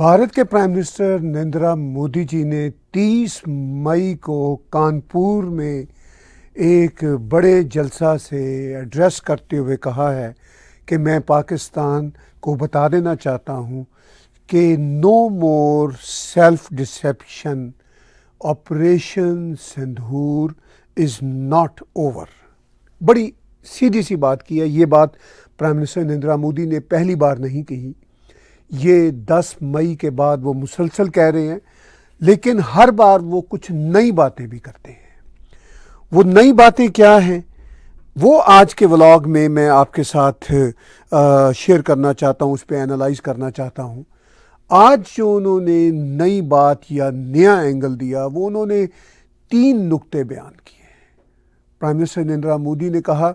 भारत के prime minister Narendra Modi ji ने 30 मई को कानपुर में एक बड़े जलसा से एड्रेस करते हुए कहा है कि मैं पाकिस्तान को बता देना चाहता हूं कि no more self deception, Operation Sindoor is not over. बड़ी सीधी सी बात की है। ये बात प्राइम मिनिस्टर नरेंद्र मोदी ने पहली बार नहीं कही, ये 10 मई के बाद वो मुसलसल कह रहे हैं, लेकिन हर बार वो कुछ नई बातें भी करते हैं। वो नई बातें क्या हैं वो आज के व्लॉग में मैं आपके साथ शेयर करना चाहता हूँ, उस पर एनालाइज करना चाहता हूँ। आज जो उन्होंने नई बात या नया एंगल दिया वो उन्होंने 3 नुक्ते बयान किए। प्राइम मिनिस्टर नरेंद्र मोदी ने कहा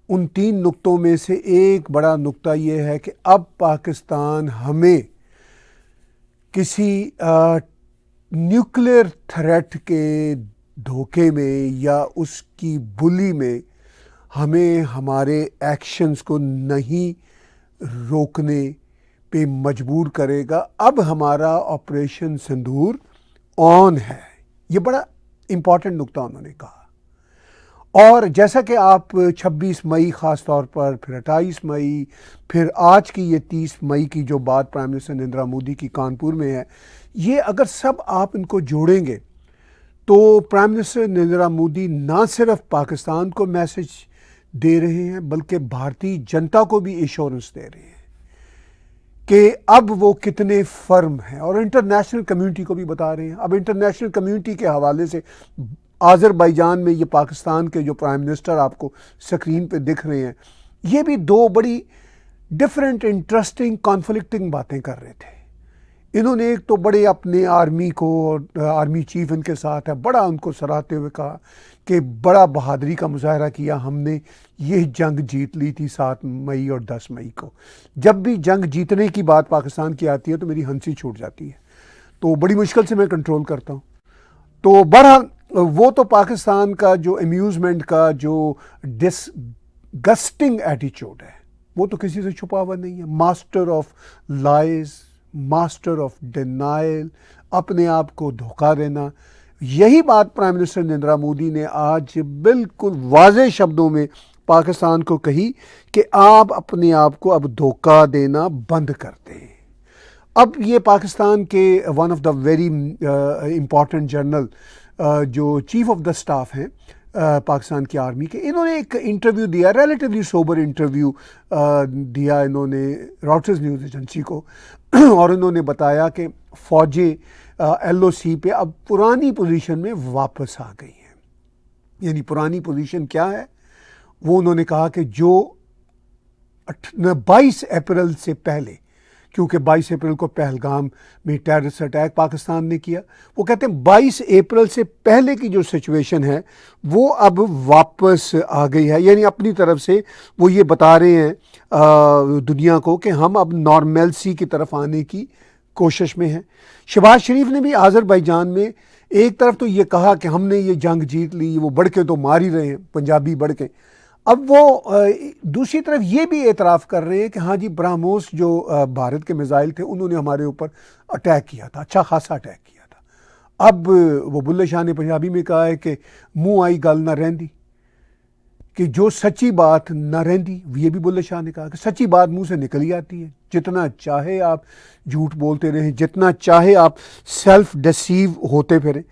उन 3 नुक्तों में से एक बड़ा नुक्ता ये है कि अब पाकिस्तान हमें किसी न्यूक्लियर थ्रेट के धोखे में या उसकी बुली में हमें हमारे एक्शंस को नहीं रोकने पे मजबूर करेगा। अब हमारा ऑपरेशन सिंदूर ऑन है। ये बड़ा इम्पॉर्टेंट नुक्ता उन्होंने कहा। और जैसा कि आप 26 मई ख़ास तौर पर, फिर 28 मई, फिर आज की ये 30 मई की जो बात प्राइम मिनिस्टर नरेंद्र मोदी की कानपुर में है, ये अगर सब आप इनको जोड़ेंगे तो प्राइम मिनिस्टर नरेंद्र मोदी ना सिर्फ पाकिस्तान को मैसेज दे रहे हैं बल्कि भारतीय जनता को भी एश्योरेंस दे रहे हैं कि अब वो कितने फर्म हैं, और इंटरनेशनल कम्युनिटी को भी बता रहे हैं। अब इंटरनेशनल कम्युनिटी के हवाले से आज़रबाईजान में ये पाकिस्तान के जो प्राइम मिनिस्टर आपको स्क्रीन पे दिख रहे हैं, ये भी 2 बड़ी डिफरेंट इंटरेस्टिंग कॉन्फ्लिक्टिंग बातें कर रहे थे। इन्होंने एक तो बड़े अपने आर्मी को, और आर्मी चीफ इनके साथ है, बड़ा उनको सराहते हुए कहा कि बड़ा बहादुरी का मुजाहरा किया, हमने ये जंग जीत ली थी 7 मई और 10 मई को। जब भी जंग जीतने की बात पाकिस्तान की आती है तो मेरी हंसी छूट जाती है, तो बड़ी मुश्किल से मैं कंट्रोल करता हूँ। तो बहरहाल वो तो पाकिस्तान का जो अम्यूज़मेंट का जो डिसगस्टिंग एटीट्यूड है वो तो किसी से छुपा हुआ नहीं है। Master of lies, master of denial, अपने आप को धोखा देना। यही बात प्राइम मिनिस्टर नरेंद्र मोदी ने आज बिल्कुल वाज़ेह शब्दों में पाकिस्तान को कही कि आप अपने आप को अब धोखा देना बंद कर दें। अब ये पाकिस्तान के one of the very important general जो चीफ ऑफ द स्टाफ हैं पाकिस्तान की आर्मी के, इन्होंने एक इंटरव्यू दिया, रिलेटिवली सोबर इंटरव्यू दिया इन्होंने रॉयटर्स न्यूज़ एजेंसी को और इन्होंने बताया कि फ़ौजें LOC पे अब पुरानी पोजीशन में वापस आ गई हैं। यानी पुरानी पोजीशन क्या है वो उन्होंने कहा कि जो 22 अप्रैल से पहले, क्योंकि 22 अप्रैल को पहलगाम में टेररिस्ट अटैक पाकिस्तान ने किया, वो कहते हैं 22 अप्रैल से पहले की जो सिचुएशन है वो अब वापस आ गई है। यानी अपनी तरफ से वो ये बता रहे हैं दुनिया को कि हम अब नॉर्मलसी की तरफ आने की कोशिश में हैं। शहबाज शरीफ ने भी आज़रबाईजान में एक तरफ तो ये कहा कि हमने ये जंग जीत ली, वो बढ़ के तो मार ही रहे हैं पंजाबी बढ़ के। अब वो दूसरी तरफ ये भी एतराफ़ कर रहे हैं कि हाँ जी, ब्रह्मोस जो भारत के मिसाइल थे उन्होंने हमारे ऊपर अटैक किया था, अच्छा खासा अटैक किया था। अब वो बुल्ले शाह ने पंजाबी में कहा है कि मुँह आई गल ना रहंदी, कि जो सच्ची बात ना रहंदी, ये भी बुल्ले शाह ने कहा कि सच्ची बात मुँह से निकल ही आती है। जितना चाहे आप झूठ बोलते रहें, जितना चाहे आप सेल्फ डिसीव होते फिरें।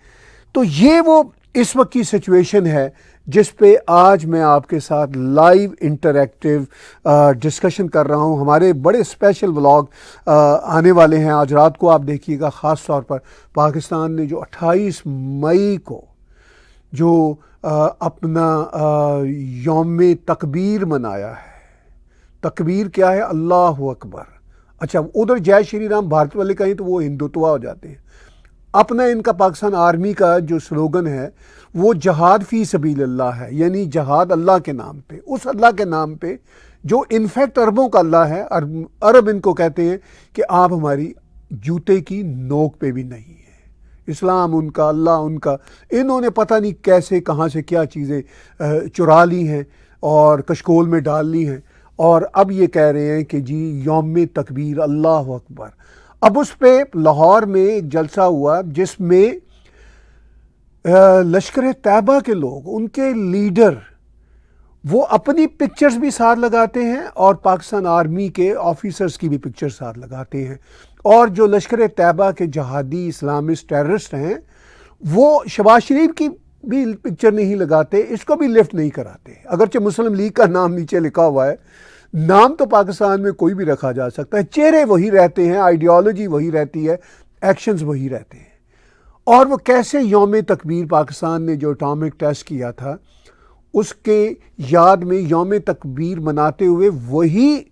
तो ये वो इस वक्त की सिचुएशन है जिस पे आज मैं आपके साथ लाइव इंटरैक्टिव डिस्कशन कर रहा हूँ। हमारे बड़े स्पेशल व्लॉग आने वाले हैं, आज रात को आप देखिएगा। ख़ास तौर पर पाकिस्तान ने जो 28 मई को जो अपना यौम तकबीर मनाया है। तकबीर क्या है? अल्लाह अकबर। अच्छा, उधर जय श्री राम भारत वाले कहें तो वो हिंदुत्वा हो जाते हैं। अपना इनका पाकिस्तान आर्मी का जो स्लोगन है वो जहाद फ़ी सबीलिल्लाह है, यानी जहाद अल्लाह के नाम पे, उस अल्लाह के नाम पे जो इनफैक्ट अरबों का अल्लाह है। अरब इनको कहते हैं कि आप हमारी जूते की नोक पे भी नहीं है। इस्लाम उनका, अल्लाह उनका। इन्होंने पता नहीं कैसे कहाँ से क्या चीज़ें चुरा ली हैं और कशकोल में डाल ली हैं, और अब ये कह रहे हैं कि जी यौम तकबीर अल्लाह अकबर। अब उस पे लाहौर में एक जलसा हुआ जिसमें लश्कर तैयबा के लोग, उनके लीडर, वो अपनी पिक्चर्स भी साथ लगाते हैं और पाकिस्तान आर्मी के ऑफिसर्स की भी पिक्चर साथ लगाते हैं। और जो लश्कर तैयबा के जहादी इस्लामिस्ट टेररिस्ट हैं वो शहबाज शरीफ की भी पिक्चर नहीं लगाते, इसको भी लिफ्ट नहीं कराते। अगरचे मुस्लिम लीग का नाम नीचे लिखा हुआ है, नाम तो पाकिस्तान में कोई भी रखा जा सकता है, चेहरे वही रहते हैं, आइडियोलॉजी वही रहती है, एक्शंस वही रहते हैं। और वो कैसे यौम तकबीर पाकिस्तान ने जो एटॉमिक टेस्ट किया था उसके याद में यौम तकबीर मनाते हुए वही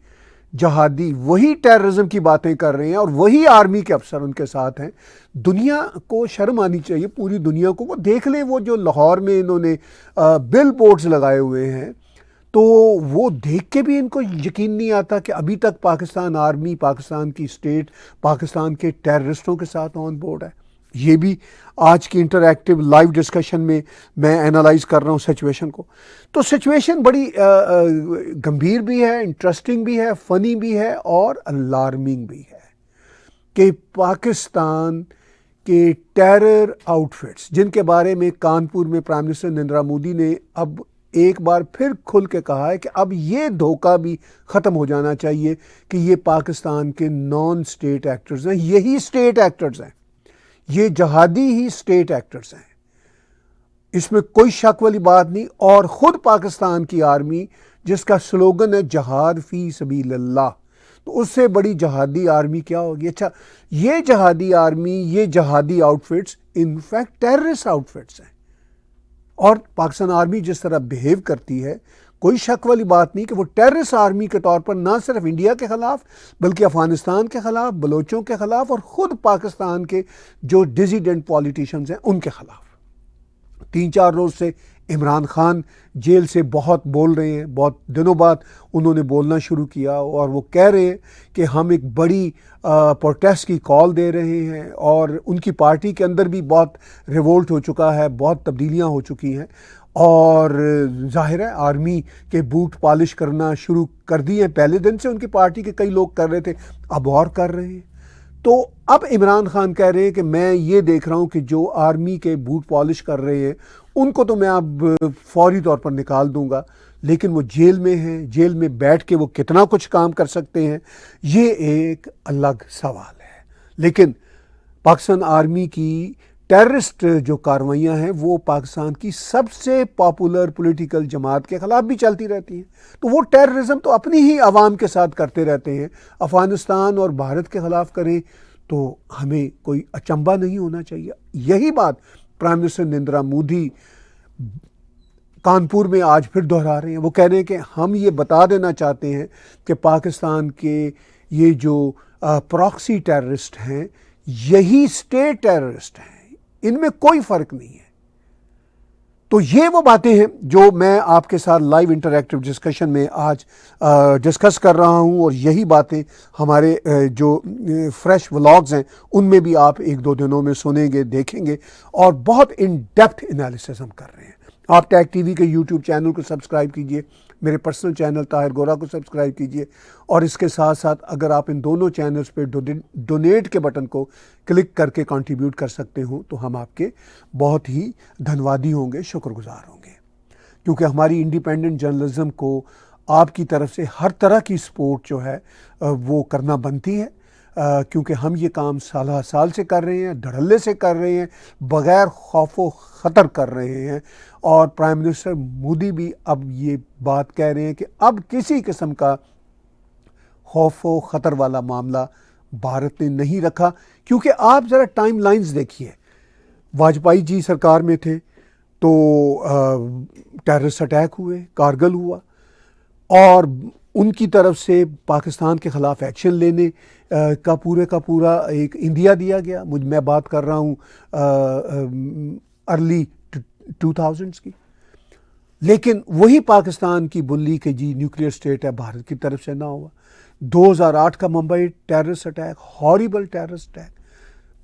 जहादी, वही टेररिज्म की बातें कर रहे हैं और वही आर्मी के अफसर उनके साथ हैं। दुनिया को शर्म आनी चाहिए, पूरी दुनिया को। वो देख लें, वो जो लाहौर में इन्होंने बिल बोर्ड्स लगाए हुए हैं, तो वो देख के भी इनको यकीन नहीं आता कि अभी तक पाकिस्तान आर्मी, पाकिस्तान की स्टेट, पाकिस्तान के टेररिस्टों के साथ ऑन बोर्ड है। ये भी आज की इंटरैक्टिव लाइव डिस्कशन में मैं एनालाइज कर रहा हूँ सिचुएशन को। तो सिचुएशन बड़ी गंभीर भी है, इंटरेस्टिंग भी है, फ़नी भी है और अलार्मिंग भी है कि पाकिस्तान के टेरर आउटफिट्स, जिनके बारे में कानपुर में प्राइम मिनिस्टर नरेंद्र मोदी ने अब एक बार फिर खुल के कहा है कि अब ये धोखा भी ख़त्म हो जाना चाहिए कि ये पाकिस्तान के नॉन स्टेट एक्टर्स हैं, यही स्टेट एक्टर्स हैं, ये जहादी ही स्टेट एक्टर्स हैं, इसमें कोई शक वाली बात नहीं। और ख़ुद पाकिस्तान की आर्मी जिसका स्लोगन है जहाद फी सबीलिल्लाह, तो उससे बड़ी जहादी आर्मी क्या होगी। अच्छा, ये जहादी आर्मी, ये जहादी आउटफिट्स इनफैक्ट टेररिस्ट आउटफिट्स हैं। और पाकिस्तान आर्मी जिस तरह बिहेव करती है, कोई शक वाली बात नहीं कि वो टेररिस्ट आर्मी के तौर पर ना सिर्फ इंडिया के ख़िलाफ़ बल्कि अफ़गानिस्तान के ख़िलाफ़, बलोचों के ख़िलाफ़ और ख़ुद पाकिस्तान के जो डिसिडेंट पॉलिटिशियंस हैं उनके ख़िलाफ़। 3-4 रोज़ से इमरान खान जेल से बहुत बोल रहे हैं, बहुत दिनों बाद उन्होंने बोलना शुरू किया और वो कह रहे हैं कि हम एक बड़ी प्रोटेस्ट की कॉल दे रहे हैं। और उनकी पार्टी के अंदर भी बहुत रिवोल्ट हो चुका है, बहुत तब्दीलियां हो चुकी हैं और जाहिर है आर्मी के बूट पॉलिश करना शुरू कर दिए हैं। पहले दिन से उनकी पार्टी के कई लोग कर रहे थे, अब और कर रहे हैं। तो अब इमरान खान कह रहे हैं कि मैं ये देख रहा हूँ कि जो आर्मी के बूट पॉलिश कर रहे हैं उनको तो मैं अब फौरी तौर पर निकाल दूंगा, लेकिन वो जेल में हैं, जेल में बैठ के वो कितना कुछ काम कर सकते हैं ये एक अलग सवाल है। लेकिन पाकिस्तान आर्मी की टेररिस्ट जो कार्रवाइयाँ हैं वो पाकिस्तान की सबसे पॉपुलर पॉलिटिकल जमात के ख़िलाफ़ भी चलती रहती हैं। तो वो टेररिज्म तो अपनी ही आवाम के साथ करते रहते हैं। अफ़गानिस्तान और भारत के ख़िलाफ़ करें तो हमें कोई अचंभा नहीं होना चाहिए। यही बात प्राइम मिनिस्टर नरेंद्र मोदी कानपुर में आज फिर दोहरा रहे हैं। वो कह रहे हैं कि हम ये बता देना चाहते हैं कि पाकिस्तान के ये जो प्रॉक्सी टेररिस्ट हैं यही स्टेट टेररिस्ट हैं, इनमें कोई फ़र्क नहीं है। तो ये वो बातें हैं जो मैं आपके साथ लाइव इंटरैक्टिव डिस्कशन में आज डिस्कस कर रहा हूं और यही बातें हमारे जो फ्रेश व्लॉग्स हैं उनमें भी आप 1-2 दिनों में सुनेंगे, देखेंगे और बहुत इन डेप्थ एनालिसिस हम कर रहे हैं। आप टैग टीवी के यूट्यूब चैनल को सब्सक्राइब कीजिए, मेरे पर्सनल चैनल ताहिर गोरा को सब्सक्राइब कीजिए और इसके साथ साथ अगर आप इन दोनों चैनल्स पे डोनेट के बटन को क्लिक करके कंट्रीब्यूट कर सकते हो तो हम आपके बहुत ही धन्यवादी होंगे, शुक्रगुजार होंगे। क्योंकि हमारी इंडिपेंडेंट जर्नलिज्म को आपकी तरफ से हर तरह की सपोर्ट जो है वो करना बनती है, क्योंकि हम ये काम साल से कर रहे हैं, धड़ल्ले से कर रहे हैं, बग़ैर खौफ ख़तर कर रहे हैं। और प्राइम मिनिस्टर मोदी भी अब ये बात कह रहे हैं कि अब किसी किस्म का खौफ व ख़तर वाला मामला भारत ने नहीं रखा। क्योंकि आप ज़रा टाइम लाइन्स देखिए, वाजपेयी जी सरकार में थे तो टेररिस्ट अटैक हुए, कारगिल हुआ और उनकी तरफ से पाकिस्तान के ख़िलाफ़ एक्शन लेने का पूरा एक इंडिया दिया गया। मैं बात कर रहा हूँ अर्ली 2000s की। लेकिन वही पाकिस्तान की बुल्ली के जी न्यूक्लियर स्टेट है, भारत की तरफ से ना हुआ। 2008 का Mumbai terrorist attack, horrible terrorist attack,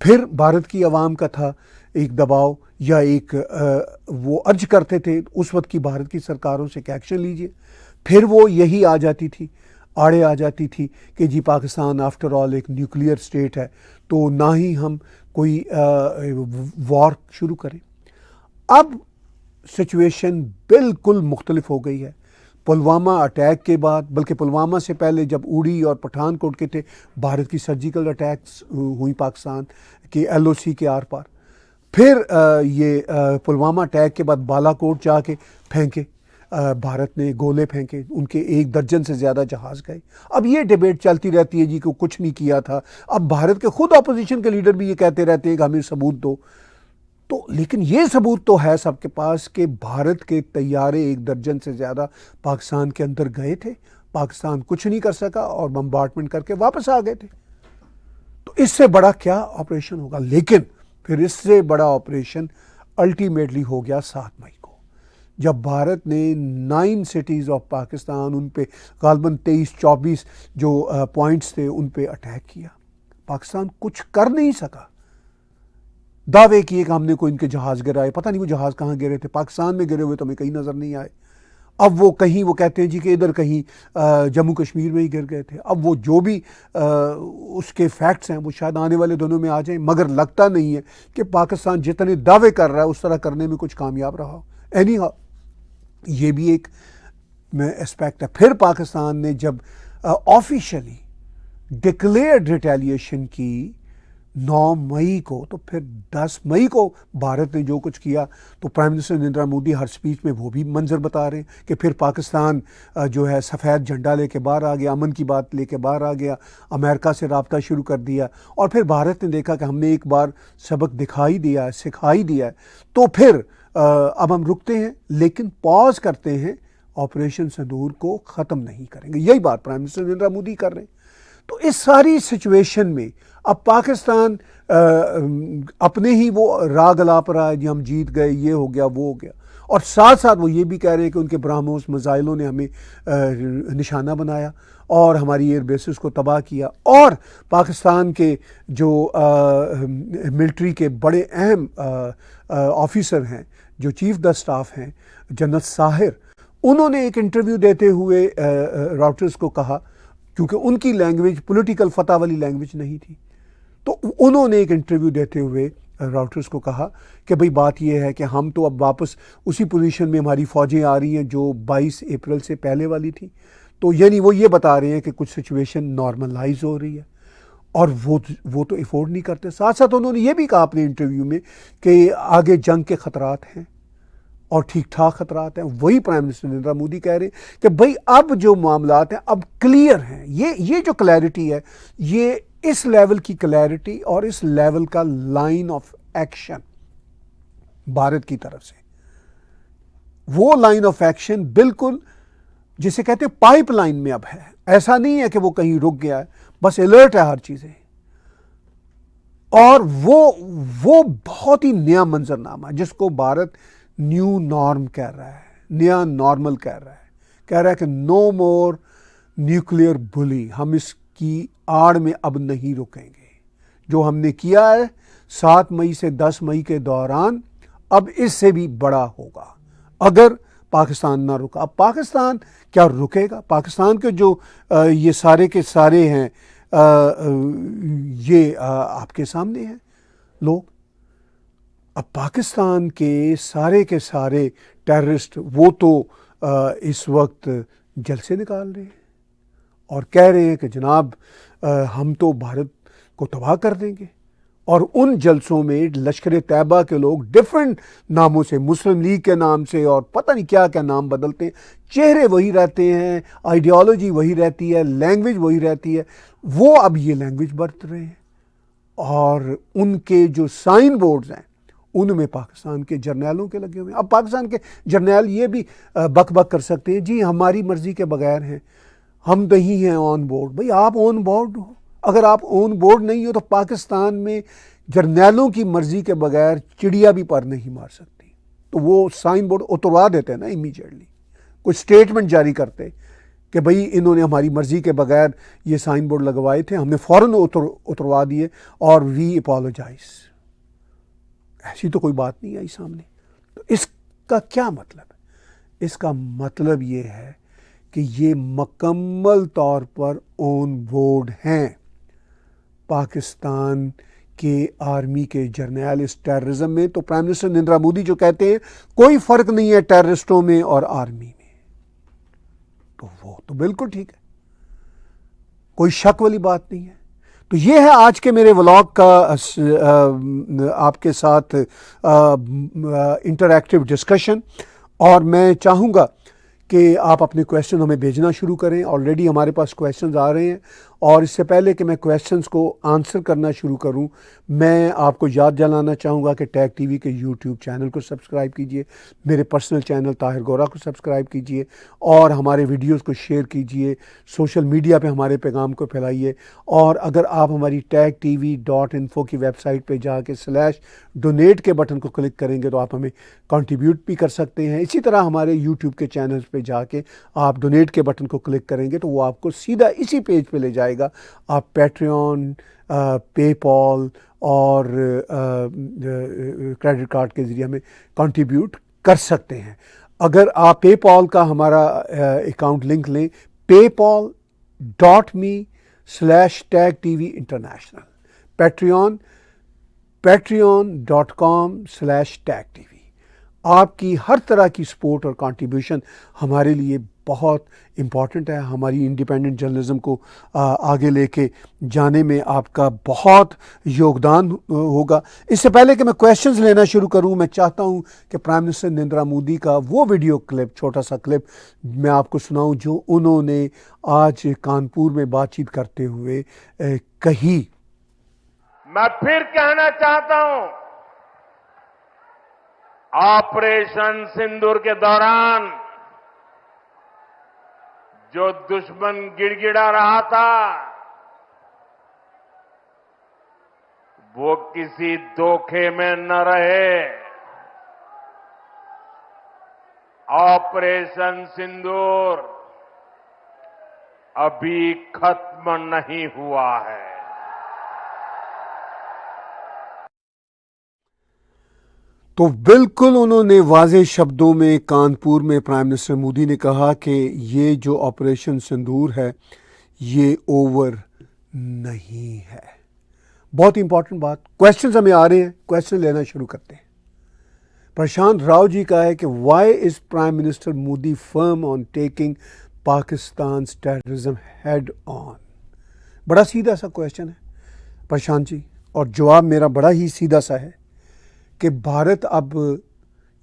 फिर भारत की आवाम का था एक दबाव या एक वो अर्ज करते थे उस वक्त की भारत की सरकारों से कि एक्शन लीजिए, फिर वो यही आ जाती थी। आड़े आ जाती थी कि जी पाकिस्तान आफ्टर ऑल एक न्यूक्लियर स्टेट है, तो ना ही हम कोई वॉर शुरू करें। अब सिचुएशन बिल्कुल मुख्तलिफ हो गई है। पुलवामा अटैक के बाद, बल्कि पुलवामा से पहले जब उड़ी और पठानकोट के थे, भारत की सर्जिकल अटैक्स हुई पाकिस्तान के LOC के आर पार। फिर ये पुलवामा अटैक के बाद बालाकोट जाके फेंके, भारत ने गोले फेंके, उनके 1 दर्जन से ज़्यादा जहाज़ गए। अब ये डिबेट चलती रहती है जी कि कुछ नहीं किया था। अब भारत के खुद अपोजिशन के लीडर भी ये कहते रहते हैं कि हमें सबूत दो। तो लेकिन ये सबूत तो है सबके पास कि भारत के तैयारे 1 दर्जन से ज़्यादा पाकिस्तान के अंदर गए थे, पाकिस्तान कुछ नहीं कर सका और बम्बार्टमेंट करके वापस आ गए थे। तो इससे बड़ा क्या ऑपरेशन होगा? लेकिन फिर इससे बड़ा ऑपरेशन अल्टीमेटली हो गया 7 मई को, जब भारत ने 9 सिटीज़ ऑफ पाकिस्तान, उन पे गालबन 23-24 जो पॉइंट्स थे उन पे अटैक किया। पाकिस्तान कुछ कर नहीं सका। दावे किए कि हमने कोई इनके जहाज़ गिराए, पता नहीं वो जहाज़ कहाँ गिरे थे, पाकिस्तान में गिरे हुए तो हमें कहीं नज़र नहीं आए। अब वो कहीं वो कहते हैं जी कि इधर कहीं जम्मू कश्मीर में ही गिर गए थे। अब वो जो भी उसके फैक्ट्स हैं वो शायद आने वाले दिनों में आ जाएं, मगर लगता नहीं है कि पाकिस्तान जितने दावे कर रहा है उस तरह करने में कुछ कामयाब रहा हो। एनी हाउ, ये भी एक एस्पेक्ट है। फिर पाकिस्तान ने जब ऑफिशियली डिक्लेयर्ड रिटेलिएशन की 9 मई को, तो फिर 10 मई को भारत ने जो कुछ किया, तो प्राइम मिनिस्टर नरेंद्र मोदी हर स्पीच में वो भी मंजर बता रहे हैं कि फिर पाकिस्तान जो है सफ़ेद झंडा लेके बाहर आ गया, अमन की बात लेके बाहर आ गया, अमेरिका से रब्ता शुरू कर दिया। और फिर भारत ने देखा कि हमने एक बार सबक दिखाई दिया है, सिखाई दिया है, तो फिर अब हम रुकते हैं, लेकिन पॉज करते हैं, ऑपरेशन सिंदूर को ख़त्म नहीं करेंगे। यही बात प्राइम मिनिस्टर नरेंद्र मोदी कर रहे हैं। तो इस सारी सिचुएशन में अब पाकिस्तान अपने ही वो राग अलाप रहा है जी हम जीत गए, ये हो गया, वो हो गया, और साथ साथ वो ये भी कह रहे हैं कि उनके ब्रह्मोस मिसाइलों ने हमें निशाना बनाया और हमारी एयर बेसिस को तबाह किया। और पाकिस्तान के जो मिलिट्री के बड़े अहम ऑफिसर हैं, जो चीफ द स्टाफ हैं, जनरल साहिर, उन्होंने एक इंटरव्यू देते हुए रॉयटर्स को कहा, क्योंकि उनकी लैंग्वेज पॉलिटिकल फतह वाली लैंग्वेज नहीं थी, तो उन्होंने एक इंटरव्यू देते हुए रॉयटर्स को कहा कि भाई बात यह है कि हम तो अब वापस उसी पोजीशन में हमारी फ़ौजें आ रही हैं जो 22 अप्रैल से पहले वाली थी। तो यानी वो ये बता रहे हैं कि कुछ सिचुएशन नॉर्मलाइज हो रही है, और वो तो अफोर्ड नहीं करते। साथ साथ उन्होंने ये भी कहा अपने इंटरव्यू में कि आगे जंग के ख़तरात हैं और ठीक ठाक ख़तरात हैं। वही प्राइम मिनिस्टर नरेंद्र मोदी कह रहे हैं कि भाई अब जो मामलात हैं अब क्लियर हैं। ये जो क्लैरिटी है, ये इस लेवल की क्लैरिटी और इस लेवल का लाइन ऑफ एक्शन भारत की तरफ से, वो लाइन ऑफ एक्शन बिल्कुल जिसे कहते हैं पाइपलाइन में अब है। ऐसा नहीं है कि वो कहीं रुक गया है, बस अलर्ट है हर चीज़ें। और वो बहुत ही नया मंजरनामा जिसको भारत न्यू नॉर्म कह रहा है, नया नॉर्मल कह रहा है कि नो मोर न्यूक्लियर बुली, हम इसकी आड़ में अब नहीं रुकेंगे। जो हमने किया है 7 मई से 10 मई के दौरान, अब इससे भी बड़ा होगा अगर पाकिस्तान ना रुका। अब पाकिस्तान क्या रुकेगा? पाकिस्तान के जो ये सारे के सारे हैं, ये आपके सामने हैं लोग। अब पाकिस्तान के सारे टेररिस्ट वो तो इस वक्त जलसे निकाल रहे हैं और कह रहे हैं कि जनाब हम तो भारत को तबाह कर देंगे। और उन जलसों में लश्कर तैयबा के लोग डिफरेंट नामों से, मुस्लिम लीग के नाम से और पता नहीं क्या क्या नाम बदलते हैं, चेहरे वही रहते हैं, आइडियोलॉजी वही रहती है, लैंग्वेज वही रहती है, वो अब ये लैंग्वेज बरत रहे हैं। और उनके जो साइन बोर्ड्स हैं उनमें पाकिस्तान के जर्नैलों के लगे हुए हैं। अब पाकिस्तान के जर्नैल ये भी बक बक कर सकते हैं, जी हमारी मर्जी के बगैर हैं, हम नहीं हैं ऑन बोर्ड। भाई आप ऑन बोर्ड हो, अगर आप ऑन बोर्ड नहीं हो तो पाकिस्तान में जर्नैलों की मर्जी के बगैर चिड़िया भी पर नहीं मार सकती। तो वो साइन बोर्ड उतरवा देते हैं ना इमीडिएटली, कोई स्टेटमेंट जारी करते कि भाई इन्होंने हमारी मर्जी के बगैर ये साइन बोर्ड लगवाए थे, हमने फ़ौरन उतरवा दिए और वी अपोलोजाइज। ऐसी तो कोई बात नहीं आई सामने। तो इसका क्या मतलब है? इसका मतलब ये है कि ये मुकम्मल तौर पर ऑन बोर्ड हैं। पाकिस्तान के आर्मी के जर्नैल इस टेररिज्म में, तो प्राइम मिनिस्टर नरेंद्र मोदी जो कहते हैं कोई फर्क नहीं है टेररिस्टों में और आर्मी में, तो वो तो बिल्कुल ठीक है, कोई शक वाली बात नहीं है। तो ये है आज के मेरे व्लॉग का आपके साथ इंटरैक्टिव डिस्कशन। और मैं चाहूँगा कि आप अपने क्वेश्चन हमें भेजना शुरू करें। ऑलरेडी हमारे पास क्वेश्चंस आ रहे हैं, और इससे पहले कि मैं क्वेश्चंस को आंसर करना शुरू करूं, मैं आपको याद दिलाना चाहूँगा कि टैग टीवी के यूट्यूब चैनल को सब्सक्राइब कीजिए, मेरे पर्सनल चैनल ताहिर गोरा को सब्सक्राइब कीजिए, और हमारे वीडियोस को शेयर कीजिए, सोशल मीडिया पे हमारे पैगाम को फैलाइए। और अगर आप हमारी tagtv.info की वेबसाइट पे जाके /donate के बटन को क्लिक करेंगे तो आप हमें कंट्रीब्यूट भी कर सकते हैं। इसी तरह हमारे यूट्यूब के चैनल्स पे जाके आप डोनेट के बटन को क्लिक करेंगे तो वो आपको सीधा इसी पेज पे ले जाएगा। आप पैट्रियन, पेपॉल और क्रेडिट कार्ड के ज़रिए हमें कंट्रीब्यूट कर सकते हैं। अगर आप पेपॉल का हमारा अकाउंट लिंक लें, paypal.me/tagtv international, patreon.com/tagtv। आपकी हर तरह की सपोर्ट और कंट्रीब्यूशन हमारे लिए बहुत इम्पॉर्टेंट है। हमारी इंडिपेंडेंट जर्नलिज्म को आगे लेके जाने में आपका बहुत योगदान होगा। इससे पहले कि मैं क्वेश्चंस लेना शुरू करूं, मैं चाहता हूं कि प्राइम मिनिस्टर नरेंद्र मोदी का वो वीडियो क्लिप, छोटा सा क्लिप मैं आपको सुनाऊं जो उन्होंने आज कानपुर में बातचीत करते हुए कही। मैं फिर कहना चाहता हूं, ऑपरेशन सिंदूर के दौरान जो दुश्मन गिड़गिड़ा रहा था वो किसी धोखे में न रहे। ऑपरेशन सिंदूर अभी खत्म नहीं हुआ है। तो बिल्कुल उन्होंने वाज़ेह शब्दों में कानपुर में प्राइम मिनिस्टर मोदी ने कहा कि ये जो ऑपरेशन सिंदूर है ये ओवर नहीं है। बहुत इंपॉर्टेंट बात। क्वेश्चंस हमें आ रहे हैं, क्वेश्चन लेना शुरू करते हैं। प्रशांत राव जी का है कि why is prime minister Modi firm on taking Pakistan terrorism head on. बड़ा सीधा सा क्वेश्चन है प्रशांत जी, और जवाब मेरा बड़ा ही सीधा सा है कि भारत अब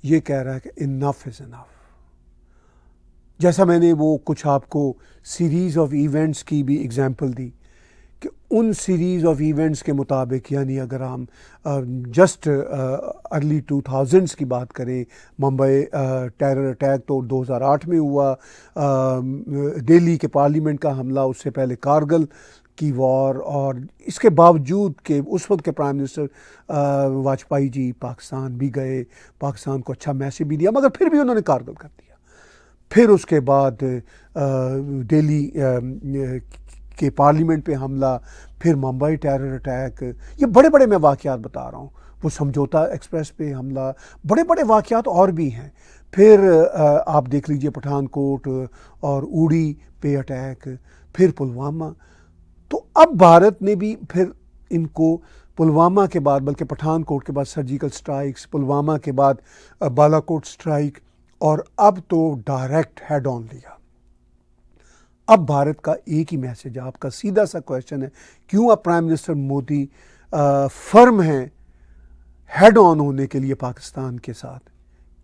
ये कह रहा है कि इनफ इज़ इनफ। जैसा मैंने वो कुछ आपको सीरीज़ ऑफ इवेंट्स की भी एग्जांपल दी कि उन सीरीज़ ऑफ इवेंट्स के मुताबिक, यानी अगर हम जस्ट अर्ली 2000s की बात करें, मुंबई टेरर अटैक तो 2008 में हुआ, दिल्ली के पार्लियामेंट का हमला, उससे पहले कारगिल की वॉर, और इसके बावजूद कि उस वक्त के प्राइम मिनिस्टर वाजपेयी जी पाकिस्तान भी गए, पाकिस्तान को अच्छा मैसेज भी दिया, मगर फिर भी उन्होंने कारगिल कर दिया। फिर उसके बाद दिल्ली के पार्लियामेंट पे हमला, फिर मुंबई टेरर अटैक, ये बड़े बड़े मैं वाक़यात बता रहा हूँ। वो समझौता एक्सप्रेस पे हमला, बड़े बड़े वाक़यात और भी हैं। फिर आप देख लीजिए पठानकोट और उड़ी पे अटैक, फिर पुलवामा। तो अब भारत ने भी फिर इनको पुलवामा के बाद, बल्कि पठानकोट के बाद सर्जिकल स्ट्राइक्स, पुलवामा के बाद बालाकोट स्ट्राइक, और अब तो डायरेक्ट हेड ऑन लिया। अब भारत का एक ही मैसेज, आपका सीधा सा क्वेश्चन है, क्यों अब प्राइम मिनिस्टर मोदी फर्म हैं हेड ऑन होने के लिए पाकिस्तान के साथ?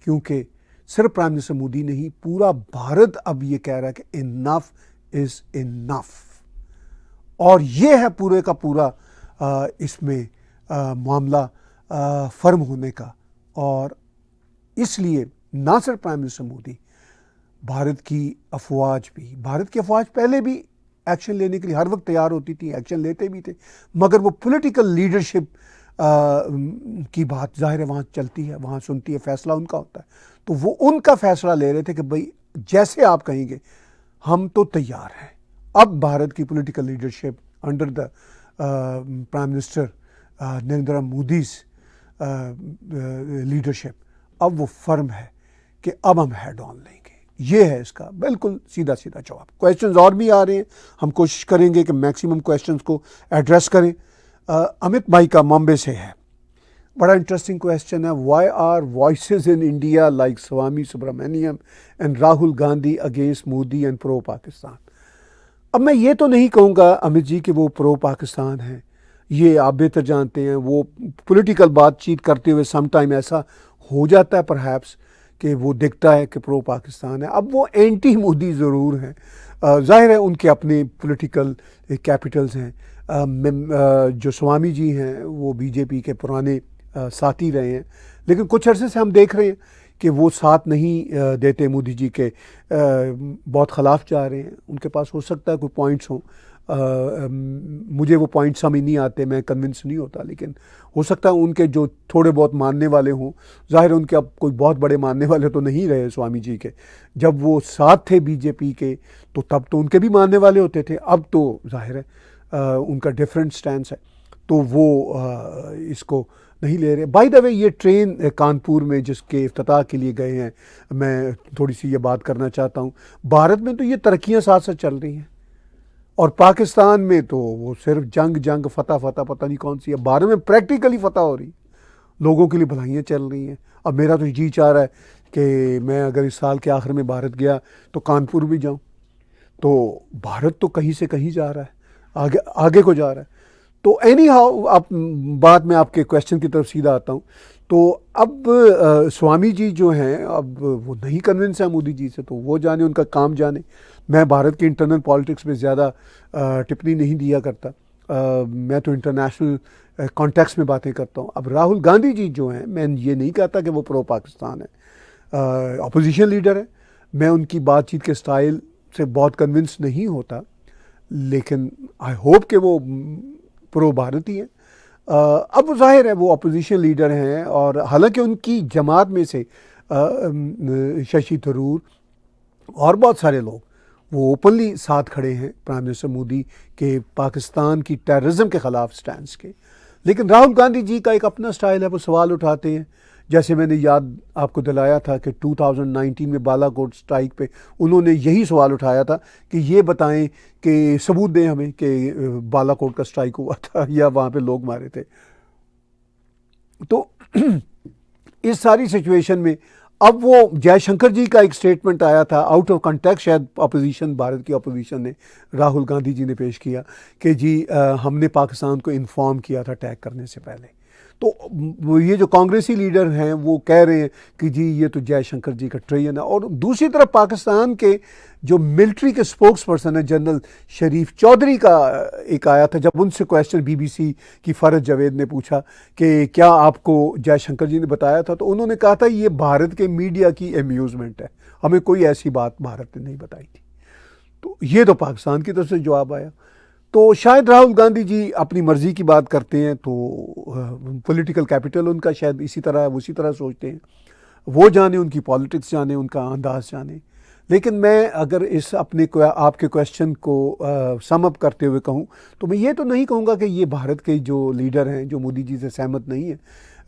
क्योंकि सिर्फ प्राइम मिनिस्टर मोदी नहीं, पूरा भारत अब ये कह रहा है कि इनफ इज़ इनफ। और ये है पूरे का पूरा इसमें मामला फर्म होने का। और इसलिए ना सिर्फ प्राइम मिनिस्टर मोदी, भारत की अफवाज भी, भारत की अफवाज पहले भी एक्शन लेने के लिए हर वक्त तैयार होती थी, एक्शन लेते भी थे, मगर वो पॉलिटिकल लीडरशिप की बात ज़ाहिर है वहाँ चलती है, वहाँ सुनती है, फैसला उनका होता है। तो वो उनका फैसला ले रहे थे कि भाई जैसे आप कहेंगे हम तो तैयार हैं। अब भारत की political leadership under the prime minister Narendra Modi's leadership, अब वो फर्म है कि अब हम हेड ऑन लेंगे, ये है इसका बिल्कुल सीधा सीधा जवाब। क्वेश्चंस और भी आ रहे हैं, हम कोशिश करेंगे कि मैक्सिमम क्वेश्चंस को एड्रेस करें। अमित भाई का मुंबई से है, बड़ा इंटरेस्टिंग क्वेश्चन है। Why are voices in India like Swamy Subramanian and Rahul Gandhi against Modi and pro Pakistan? अब मैं ये तो नहीं कहूँगा अमित जी कि वो प्रो पाकिस्तान हैं, ये आप बेहतर जानते हैं। वो पॉलिटिकल बातचीत करते हुए समटाइम ऐसा हो जाता है परहैप्स कि वो दिखता है कि प्रो पाकिस्तान है। अब वो एंटी मोदी ज़रूर हैं, जाहिर है उनके अपने पॉलिटिकल कैपिटल्स हैं। जो स्वामी जी हैं वो बीजेपी के पुराने साथी रहे हैं, लेकिन कुछ अरसे से हम देख रहे हैं कि वो साथ नहीं देते मोदी जी के, बहुत ख़िलाफ़ जा रहे हैं। उनके पास हो सकता है कोई पॉइंट्स हों, मुझे वो पॉइंट समझ नहीं आते, मैं कन्विंस नहीं होता, लेकिन हो सकता है उनके जो थोड़े बहुत मानने वाले हों। ज़ाहिर है उनके अब कोई बहुत बड़े मानने वाले तो नहीं रहे स्वामी जी के। जब वो साथ थे बीजेपी के तो तब तो उनके भी मानने वाले होते थे, अब तो ज़ाहिर है उनका डिफरेंट स्टैंस है, तो वो इसको नहीं ले रहे। बाय द वे, ये ट्रेन कानपुर में जिसके इफ्तिताह के लिए गए हैं, मैं थोड़ी सी ये बात करना चाहता हूँ। भारत में तो ये तरक्कियाँ साथ साथ चल रही हैं और पाकिस्तान में तो वो सिर्फ जंग फतह पता नहीं कौन सी है। भारत में प्रैक्टिकली फतह हो रही, लोगों के लिए भलाइयाँ चल रही हैं। अब मेरा तो जी चाह रहा है कि मैं अगर इस साल के आखिर में भारत गया तो कानपुर भी जाऊँ। तो भारत तो कहीं से कहीं जा रहा है, आगे आगे को जा रहा है। तो एनी हाउ, आप बात में आपके क्वेश्चन की तरफ सीधा आता हूँ। तो अब स्वामी जी जो हैं, अब वो नहीं कन्विंस है मोदी जी से, तो वो जाने, उनका काम जाने। मैं भारत की इंटरनल पॉलिटिक्स में ज़्यादा टिप्पणी नहीं दिया करता, मैं तो इंटरनेशनल कॉन्टेक्स्ट में बातें करता हूँ। अब राहुल गांधी जी जो हैं, मैं ये नहीं कहता कि वो प्रो पाकिस्तान है, अपोजिशन लीडर है। मैं उनकी बातचीत के स्टाइल से बहुत कन्विंस नहीं होता, लेकिन आई होप कि वो प्रो भारतीय हैं। अब जाहिर है वो अपोजिशन लीडर हैं, और हालांकि उनकी जमात में से शशि थरूर और बहुत सारे लोग वो ओपनली साथ खड़े हैं प्राइम मिनिस्टर मोदी के पाकिस्तान की टेररिज्म के ख़िलाफ़ स्टैंड के। लेकिन राहुल गांधी जी का एक अपना स्टाइल है, वो सवाल उठाते हैं। जैसे मैंने याद आपको दिलाया था कि 2019 में बालाकोट स्ट्राइक पे उन्होंने यही सवाल उठाया था कि ये बताएं कि सबूत दें हमें कि बालाकोट का स्ट्राइक हुआ था या वहाँ पे लोग मारे थे। तो इस सारी सिचुएशन में अब वो जयशंकर जी का एक स्टेटमेंट आया था आउट ऑफ कंटेक्स्ट, शायद अपोजिशन, भारत की अपोजिशन ने, राहुल गांधी जी ने पेश किया कि जी हमने पाकिस्तान को इन्फॉर्म किया था अटैक करने से पहले। तो ये जो कांग्रेसी लीडर हैं वो कह रहे हैं कि जी ये तो जयशंकर जी का ट्रेन है। और दूसरी तरफ पाकिस्तान के जो मिलिट्री के स्पोक्स पर्सन है जनरल शरीफ चौधरी का एक आया था, जब उनसे क्वेश्चन बीबीसी की फ़रज जावेद ने पूछा कि क्या आपको जयशंकर जी ने बताया था, तो उन्होंने कहा था ये भारत के मीडिया की अम्यूज़मेंट है, हमें कोई ऐसी बात भारत ने नहीं बताई थी। तो ये तो पाकिस्तान की तरफ से जवाब आया। तो शायद राहुल गांधी जी अपनी मर्ज़ी की बात करते हैं, तो पॉलिटिकल कैपिटल उनका शायद इसी तरह है, वो इसी तरह सोचते हैं, वो जाने, उनकी पॉलिटिक्स जाने, उनका अंदाज जाने। लेकिन मैं अगर इस अपने को आपके क्वेश्चन को सम अप करते हुए कहूँ, तो मैं ये तो नहीं कहूँगा कि ये भारत के जो लीडर हैं जो मोदी जी से सहमत नहीं है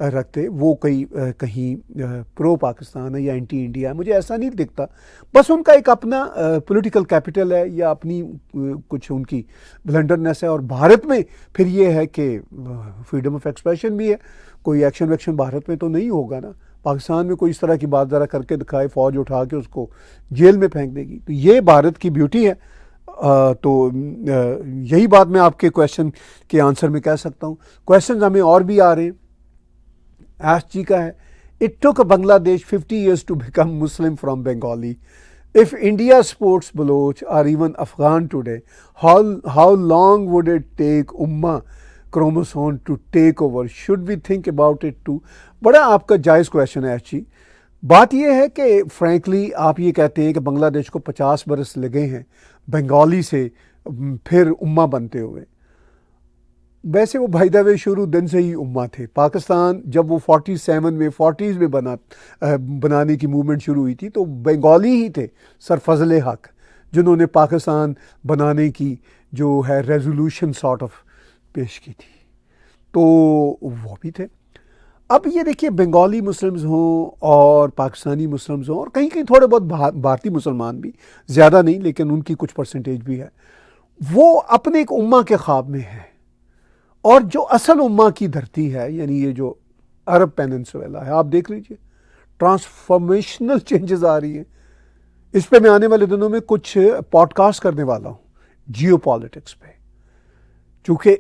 रखते, वो कहीं प्रो पाकिस्तान है या एंटी इंडिया है, मुझे ऐसा नहीं दिखता। बस उनका एक अपना पॉलिटिकल कैपिटल है या अपनी कुछ उनकी ब्लंडरनेस है। और भारत में फिर ये है कि फ्रीडम ऑफ एक्सप्रेशन भी है, कोई एक्शन वैक्शन भारत में तो नहीं होगा ना। पाकिस्तान में कोई इस तरह की बात ज़रा करके दिखाए, फ़ौज उठा के उसको जेल में फेंक देगी, तो ये भारत की ब्यूटी है। तो यही बात मैं आपके क्वेश्चन के आंसर में कह सकता हूँ। क्वेश्चन हमें और भी आ रहे हैं। एश जी का है, it took Bangladesh 50 years to become Muslim from Bengali. If India supports Baloch or even Afghan today, how long would it take Ummah chromosome to take over? Should we think about it too? बड़ा आपका जायज़ question है एश जी। बात यह है कि frankly आप ये कहते हैं कि बांग्लादेश को 50 बरस लगे हैं बंगाली से फिर उम्मा बनते हुए। वैसे वो भाई द वे शुरू दिन से ही उम्मा थे। पाकिस्तान जब वो 47 में 40s में बनाने की मूवमेंट शुरू हुई थी, तो बंगाली ही थे सर फजल हक जिन्होंने पाकिस्तान बनाने की जो है रेजोल्यूशन सॉर्ट ऑफ पेश की थी, तो वो भी थे। अब ये देखिए, बंगाली मुस्लिम्स हों और पाकिस्तानी मुस्लिम्स हों और कहीं कहीं थोड़े बहुत भारतीय मुसलमान भी, ज़्यादा नहीं लेकिन उनकी कुछ परसेंटेज भी है, वो अपने एक उम्मा के ख्वाब में है। और जो असल उम्मा की धरती है, यानी ये जो अरब पेनिनसुला है, आप देख लीजिए ट्रांसफॉर्मेशनल चेंजेस आ रही हैं। इस पे मैं आने वाले दिनों में कुछ पॉडकास्ट करने वाला हूँ जियो पॉलिटिक्स पे, क्योंकि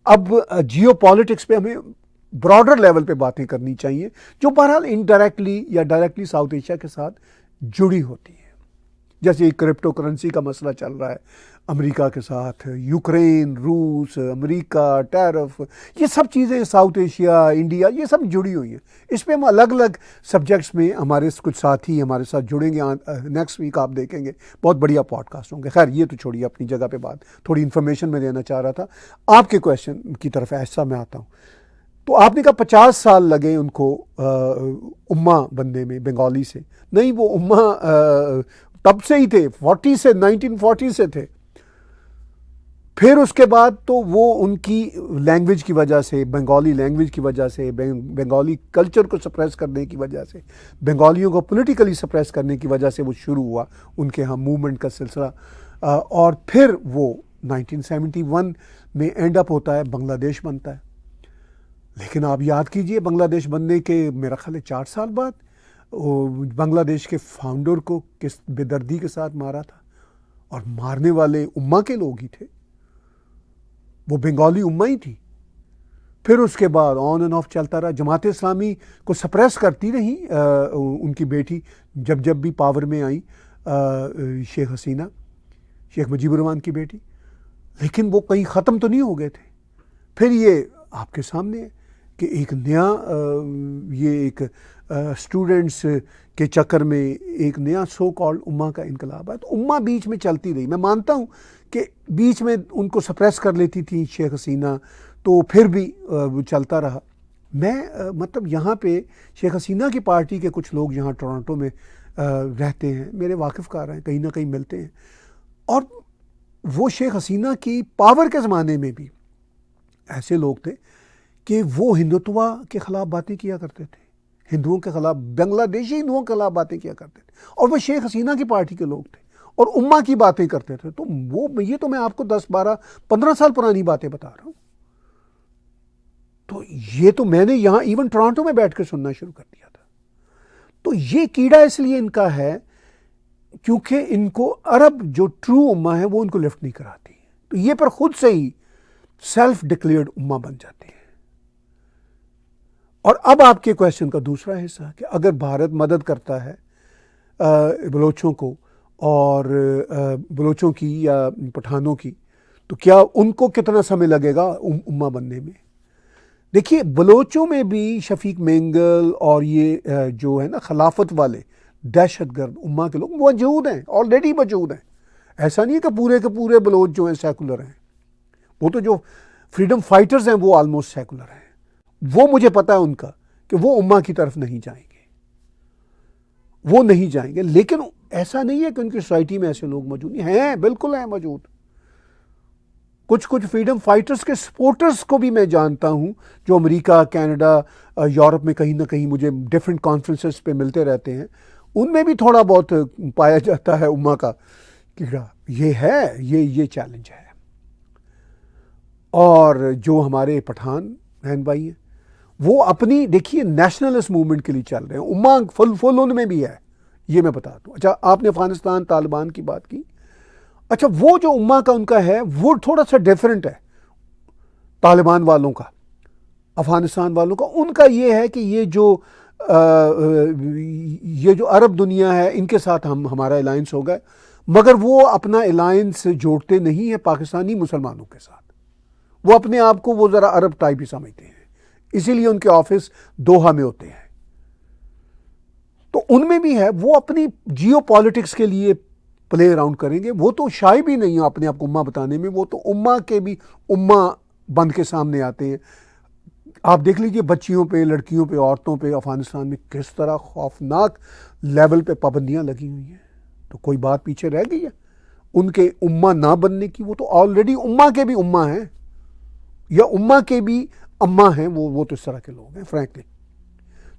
अब जियो पॉलिटिक्स पे हमें ब्रॉडर लेवल पे बातें करनी चाहिए जो बहरहाल इनडायरेक्टली या डायरेक्टली साउथ एशिया के साथ जुड़ी होती हैं। जैसे क्रिप्टो करेंसी का मसला चल रहा है अमेरिका के साथ, यूक्रेन, रूस, अमेरिका, टैरिफ, ये सब चीज़ें साउथ एशिया, इंडिया, ये सब जुड़ी हुई हैं। इस पर हम अलग अलग सब्जेक्ट्स में हमारे कुछ साथी हमारे साथ जुड़ेंगे। नेक्स्ट वीक आप देखेंगे बहुत बढ़िया पॉडकास्ट होंगे। खैर ये तो छोड़िए, अपनी जगह पे बात, थोड़ी इन्फॉर्मेशन मैं देना चाह रहा था। आपके क्वेश्चन की तरफ ऐसा मैं आता हूँ। तो आपने कहा 50 साल लगे उनको उम्मा बनने में बंगाली से। नहीं, वो उम्मा तब से ही थे, 1940 से थे। फिर उसके बाद तो वो उनकी लैंग्वेज की वजह से, बंगाली लैंग्वेज की वजह से, बंगाली कल्चर को सप्रेस करने की वजह से, बंगालियों को पॉलिटिकली सप्रेस करने की वजह से वो शुरू हुआ उनके यहाँ मूवमेंट का सिलसिला। और फिर वो 1971 में एंड अप होता है, बांग्लादेश बनता है। लेकिन आप याद कीजिए, बांग्लादेश बनने के मेरा ख्याल है 4 साल बाद बांग्लादेश के फाउंडर को किस बेदर्दी के साथ मारा था, और मारने वाले उम्मा के लोग ही थे, वो बंगाली उम्मा ही थी। फिर उसके बाद ऑन एंड ऑफ चलता रहा। जमात इस्लामी को सप्रेस करती रही उनकी बेटी जब जब भी पावर में आई, शेख हसीना, शेख मुजीबुर की बेटी, लेकिन वो कहीं ख़त्म तो नहीं हो गए थे। फिर ये आपके सामने है कि एक नया ये एक स्टूडेंट्स के चक्कर में एक नया सो कॉल्ड उम्मा का इनकलाब है। तो उम्मा बीच में चलती रही। मैं मानता हूँ कि बीच में उनको सप्रेस कर लेती थी शेख हसीना, तो फिर भी चलता रहा। मैं मतलब यहाँ पे शेख हसीना की पार्टी के कुछ लोग यहाँ टोरंटो में रहते हैं, मेरे वाकिफ़कार हैं, कहीं ना कहीं मिलते हैं। और वो शेख हसीना की पावर के ज़माने में भी ऐसे लोग थे कि वो हिंदुत्व के ख़िलाफ़ बातें किया करते थे, हिंदुओं के ख़िलाफ़, बांग्लादेशी हिंदुओं के ख़िलाफ़ बातें किया करते थे, और वो शेख हसीना की पार्टी के लोग थे और उम्मा की बातें करते थे। तो वो, ये तो मैं आपको 10, 12, 15 साल पुरानी बातें बता रहा हूँ। तो ये तो मैंने यहाँ इवन टोरंटो में बैठ कर सुनना शुरू कर दिया था। तो ये कीड़ा इसलिए इनका है क्योंकि इनको अरब जो ट्रू उम्मा है वो उनको लिफ्ट नहीं कराती। तो ये पर खुद से ही सेल्फ डिक्लेयर्ड उम्मा बन जाते हैं। और अब आपके क्वेश्चन का दूसरा हिस्सा कि अगर भारत मदद करता है बलोचों को और बलोचों की या पठानों की, तो क्या उनको कितना समय लगेगा उम्मा बनने में। देखिए, बलोचों में भी शफीक मेंगल और ये जो है ना खिलाफत वाले दहशतगर्द उम्मा के लोग मौजूद हैं, ऑलरेडी मौजूद हैं। ऐसा नहीं है कि पूरे के पूरे बलोच जो हैं सेकुलर हैं। वो तो जो फ्रीडम फाइटर्स हैं वो ऑलमोस्ट सेकुलर हैं। वो मुझे पता है उनका कि वो उम्मा की तरफ नहीं जाएंगे, वो नहीं जाएंगे। लेकिन ऐसा नहीं है कि उनकी सोसाइटी में ऐसे लोग मौजूद नहीं हैं, बिल्कुल हैं मौजूद। कुछ कुछ फ्रीडम फाइटर्स के सपोर्टर्स को भी मैं जानता हूं जो अमेरिका, कनाडा, यूरोप में कहीं ना कहीं मुझे डिफरेंट कॉन्फ्रेंसेस पे मिलते रहते हैं। उनमें भी थोड़ा बहुत पाया जाता है उम्मा का कीड़ा। ये है, ये चैलेंज है। और जो हमारे पठान बहन भाई हैं वो अपनी, देखिए, नेशनलिस्ट मूवमेंट के लिए चल रहे हैं। उम्मा फुल उनमें भी है, ये मैं बता दूं। अच्छा, आपने अफगानिस्तान तालिबान की बात की। अच्छा, वो जो उम्मा का उनका है वो थोड़ा सा डिफरेंट है तालिबान वालों का, अफगानिस्तान वालों का। उनका ये है कि ये जो अरब दुनिया है इनके साथ हमारा अलायंस हो गया, मगर वो अपना अलायंस जोड़ते नहीं है पाकिस्तानी मुसलमानों के साथ। वो अपने आप को वो ज़रा अरब टाइप ही समझते हैं, इसीलिए उनके ऑफिस दोहा में होते हैं। तो उनमें भी है, वो अपनी जियो पॉलिटिक्स के लिए प्ले अराउंड करेंगे। वो तो शाय भी नहीं है अपने आप को उम्मा बताने में, वो तो उम्मा के भी उम्मा बन के सामने आते हैं। आप देख लीजिए बच्चियों पे, लड़कियों पे, औरतों पे अफगानिस्तान में किस तरह खौफनाक लेवल पे पाबंदियां लगी हुई हैं। तो कोई बात पीछे रह गई है उनके उम्मा ना बनने की? वो तो ऑलरेडी उम्मा के भी उम्मा हैं, या उम्मा के भी अम्मा हैं वो तो इस तरह के लोग हैं फ्रैंकली।